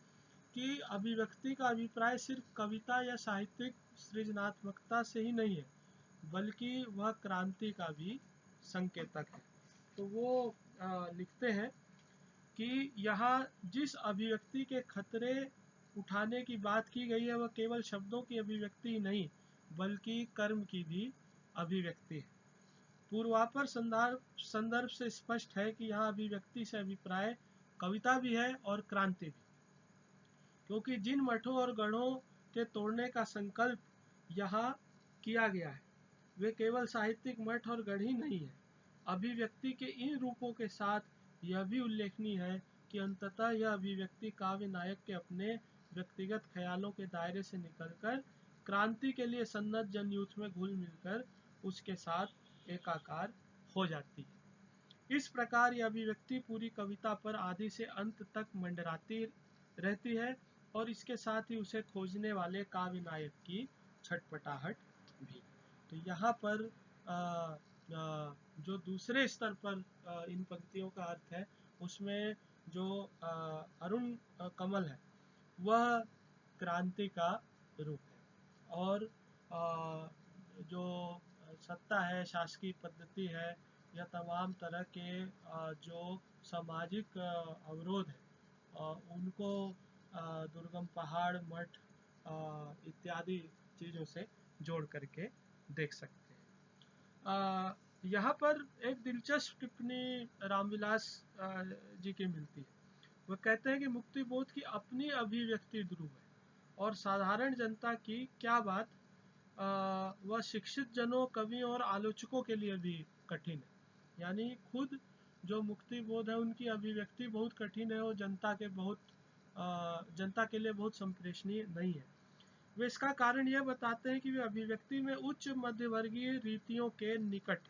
कि अभिव्यक्ति का अभिप्राय सिर्फ कविता या साहित्यिक सृजनात्मकता से ही नहीं है, बल्कि वह क्रांति का भी संकेतक है। तो वो लिखते हैं कि यहाँ जिस अभिव्यक्ति के खतरे उठाने की बात की गई है, वह केवल शब्दों की अभिव्यक्ति ही नहीं, बल्कि कर्म की भी अभिव्यक्ति है। पूर्वापर संदर्भ से स्पष्ट है कि यहाँ अभिव्यक्ति से अभिप्राय कविता भी है और क्रांति भी, क्योंकि जिन मठों और गढ़ों के तोड़ने का संकल्प यहाँ किया गया है, वे केवल साहित्यिक मठ और गढ़ ही नहीं है। अभिव्यक्ति के इन रूपों के साथ यह भी उल्लेखनीय है कि अंततः यह अभिव्यक्ति काव्य नायक के अपने व्यक्तिगत ख्यालों के दायरे से निकलकर क्रांति के लिए सन्नद्ध जनयूथ में घुल मिलकर उसके साथ एकाकार हो जाती है। इस प्रकार यह अभिव्यक्ति पूरी कविता पर आदि से अंत तक मंडराती रहती है और इसके साथ ही उसे खोजने वाले काव्य नायक की छटपटाहट भी। तो यहाँ पर जो दूसरे स्तर पर इन पंक्तियों का अर्थ है, उसमें जो अरुण कमल है वह क्रांति का रूप है, और जो सत्ता है, शासकीय पद्धति है, या तमाम तरह के जो सामाजिक अवरोध है उनको दुर्गम पहाड़, मठ इत्यादि चीज़ों से जोड़ करके देख सकते हैं। यहाँ पर एक दिलचस्प टिप्पणी रामविलास जी की मिलती है। वह कहते हैं कि मुक्ति बोध की अपनी अभिव्यक्ति ध्रुव है और साधारण जनता की क्या बात, वह शिक्षित जनों, कवियों और आलोचकों के लिए भी कठिन है। यानी खुद जो मुक्ति बोध है उनकी अभिव्यक्ति बहुत कठिन है और जनता के लिए बहुत संप्रेषणीय नहीं है। वे इसका कारण यह बताते हैं कि वे अभिव्यक्ति में उच्च मध्यवर्गीय रीतियों के निकट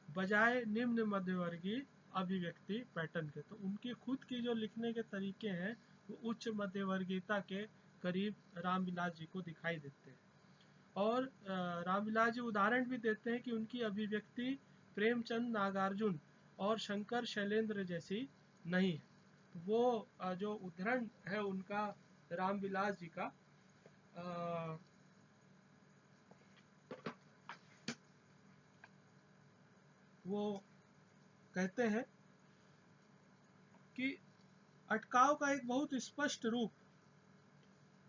बजाय निम्न मध्यवर्गीय अभिव्यक्ति पैटर्न के। तो उनकी खुद की जो लिखने के तरीके हैं वो उच्च मध्यवर्गीयता के करीब रामविलास जी को दिखाई देते हैं। और रामविलास जी उदाहरण भी देते हैं कि उनकी अभिव्यक्ति प्रेमचंद, नागार्जुन और शंकर शैलेंद्र जैसी नहीं है। तो वो जो उदाहरण है उनका रामविलास जी का, वो कहते हैं कि अटकाव का एक बहुत स्पष्ट रूप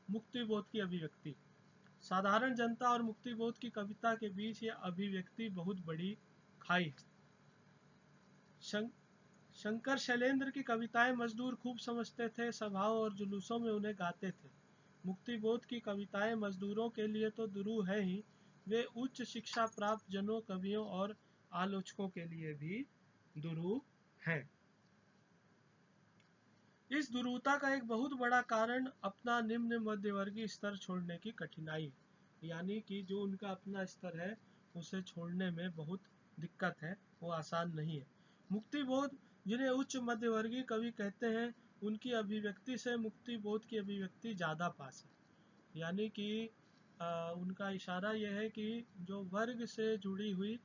मुक्तिबोध की अभिव्यक्ति। साधारण जनता और मुक्तिबोध की कविता के बीच यह अभिव्यक्ति बहुत बड़ी खाई है। शंकर शैलेंद्र की कविताएं मजदूर खूब समझते थे, सभाओं और जुलूसों में उन्हें गाते थे। मुक्तिबोध की कविताएं मजदूरों के लिए तो दुरूह है ही, वे उच्च शिक्षा प्राप्त जनों, कवियों और आलोचकों के लिए भी दुरूह हैं। इस दुरूहता का एक बहुत बड़ा कारण अपना निम्न मध्यवर्गीय स्तर छोड़ने की कठिनाई है। यानी कि जो उनका अपना स्तर है उसे छोड़ने में बहुत दिक्कत है, वो आसान नहीं है। मुक्तिबोध, जिन्हें उच्च मध्यवर्गीय कवि कहते हैं, उनकी अभिव्यक्ति से मुक्तिबोध की अभिव्यक्ति ज़्यादा पास है। यानी कि उनका इशारा यह है कि जो वर्ग से जुड़ी हुई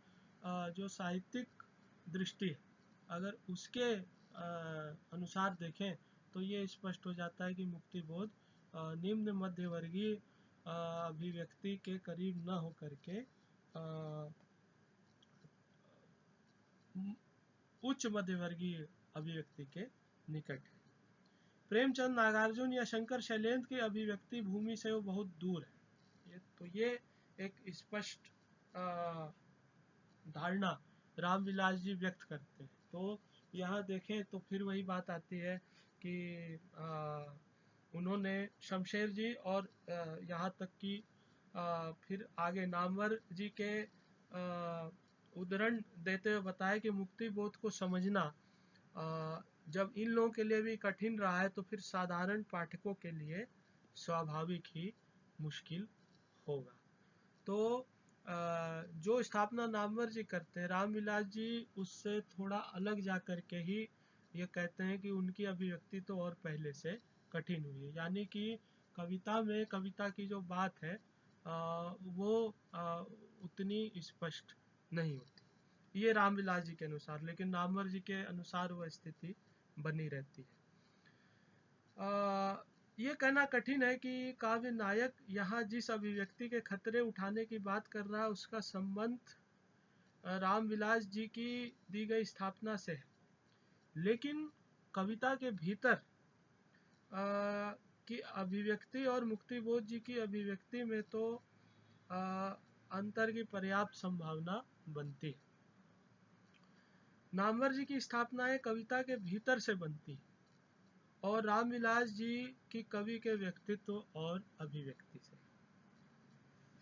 जो साहित्यिक दृष्टि है, अगर उसके अनुसार देखें तो ये स्पष्ट हो जाता है कि मुक्तिबोध निम्न मध्यवर्गीय अभिव्यक्ति के करीब न होकर के उच्च मध्यवर्गीय अभिव्यक्ति के निकट है। प्रेमचंद, नागार्जुन या शंकर शैलेंद्र की अभिव्यक्ति भूमि से वो बहुत दूर है। तो ये एक स्पष्ट धारणा रामविलास जी व्यक्त करते हैं। तो यहाँ देखें तो फिर वही बात आती है कि उन्होंने शमशेर जी और यहाँ तक कि फिर आगे नामवर जी के उदाहरण देते हुए बताया कि मुक्तिबोध को समझना जब इन लोगों के लिए भी कठिन रहा है तो फिर साधारण पाठकों के लिए स्वाभाविक ही मुश्किल होगा। तो जो स्थापना नामवर जी करते हैं, रामविलास जी उससे थोड़ा अलग जा कर के ही ये कहते हैं कि उनकी अभिव्यक्ति तो और पहले से कठिन हुई है। यानी कि कविता में कविता की जो बात है वो उतनी स्पष्ट नहीं होती, ये रामविलास जी के अनुसार। लेकिन नामवर जी के अनुसार वह स्थिति बनी रहती है। ये कहना कठिन है कि काव्य नायक यहाँ जिस अभिव्यक्ति के खतरे उठाने की बात कर रहा है उसका संबंध रामविलास जी की दी गई स्थापना से है, लेकिन कविता के भीतर की अभिव्यक्ति और मुक्तिबोध जी की अभिव्यक्ति में तो अंतर की पर्याप्त संभावना बनती है। नामवर जी की स्थापनाएं कविता के भीतर से बनती है और रामविलास जी की कवि के व्यक्तित्व और अभिव्यक्ति से।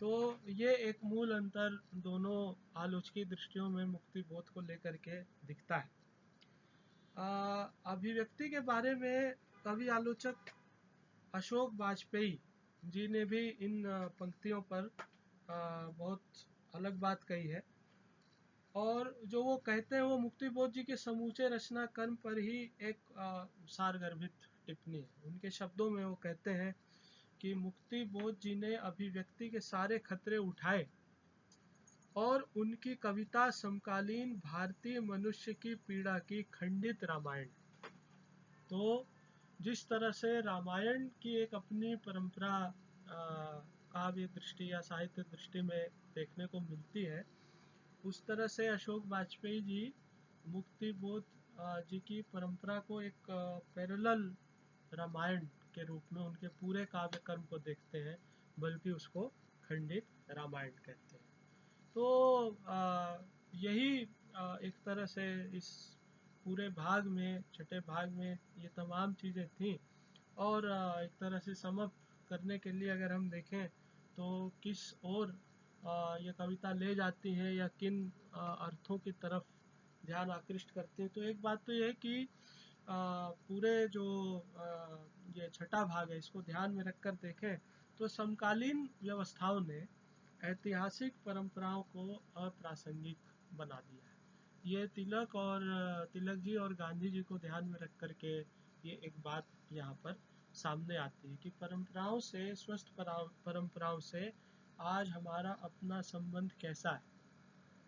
तो ये एक मूल अंतर दोनों आलोचकीय दृष्टियों में मुक्तिबोध को लेकर के दिखता है। अभिव्यक्ति के बारे में कवि आलोचक अशोक वाजपेयी जी ने भी इन पंक्तियों पर बहुत अलग बात कही है। और जो वो कहते हैं वो मुक्ति बोध जी के समूचे रचना कर्म पर ही एक सारगर्भित टिप्पणी है। उनके शब्दों में वो कहते हैं कि मुक्ति बोध जी ने अभिव्यक्ति के सारे खतरे उठाए और उनकी कविता समकालीन भारतीय मनुष्य की पीड़ा की खंडित रामायण। तो जिस तरह से रामायण की एक अपनी परंपरा काव्य दृष्टि या साहित्य दृष्टि में देखने को मिलती है, उस तरह से अशोक वाजपेयी जी मुक्ति बोध जी की परंपरा को एक पैरेलल रामायण के रूप में उनके पूरे काव्य कर्म को देखते हैं, बल्कि उसको खंडित रामायण कहते हैं। तो यही एक तरह से इस पूरे भाग में, छठे भाग में ये तमाम चीज़ें थी। और एक तरह से समअप करने के लिए अगर हम देखें तो किस ओर ये कविता ले जाती है या किन अर्थों की तरफ ध्यान आकृष्ट करती है, तो एक बात तो ये है कि पूरे जो ये छठा भाग है इसको ध्यान में रखकर देखें तो समकालीन व्यवस्थाओं ने ऐतिहासिक परंपराओं को अप्रासंगिक बना दिया है। ये तिलक जी और गांधी जी को ध्यान में रख करके ये एक बात यहाँ पर सामने आती है कि परंपराओं से, स्वस्थ परंपराओं से आज हमारा अपना संबंध कैसा है,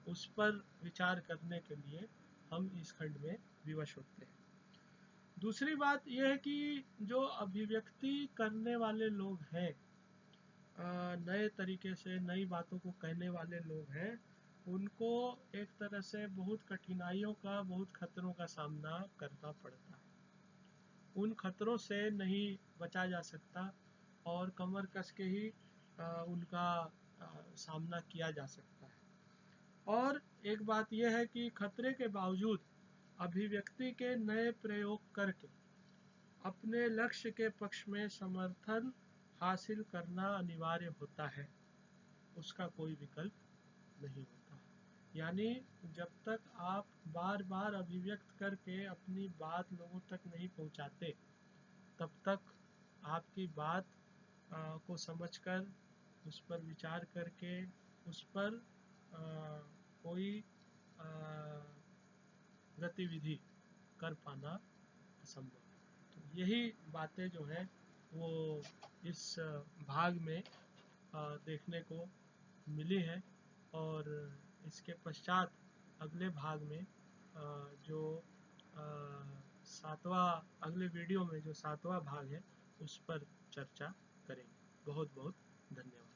उस पर विचार करने के लिए हम इस खंड में विवश होते हैं। दूसरी बात यह है कि जो अभिव्यक्ति करने वाले लोग हैं, नए तरीके से नई बातों को कहने वाले लोग हैं, उनको एक तरह से बहुत कठिनाइयों का, बहुत खतरों का सामना करना पड़ता है। उन खतरों से नहीं बचा जा सकता और कमर कस के ही उनका सामना किया जा सकता है। और एक बात यह है कि खतरे के बावजूद अभिव्यक्ति के नए प्रयोग करके अपने लक्ष्य के पक्ष में समर्थन हासिल करना अनिवार्य होता है, उसका कोई विकल्प नहीं होता। यानी जब तक आप बार बार अभिव्यक्त करके अपनी बात लोगों तक नहीं पहुंचाते, तब तक आपकी बात को समझकर, उस पर विचार करके, उस पर कोई गतिविधि कर पाना असंभव है। तो यही बातें जो है वो इस भाग में देखने को मिली है। और इसके पश्चात अगले भाग में जो अगले वीडियो में जो 7वां भाग है उस पर चर्चा करेंगे। बहुत बहुत धन्यवाद।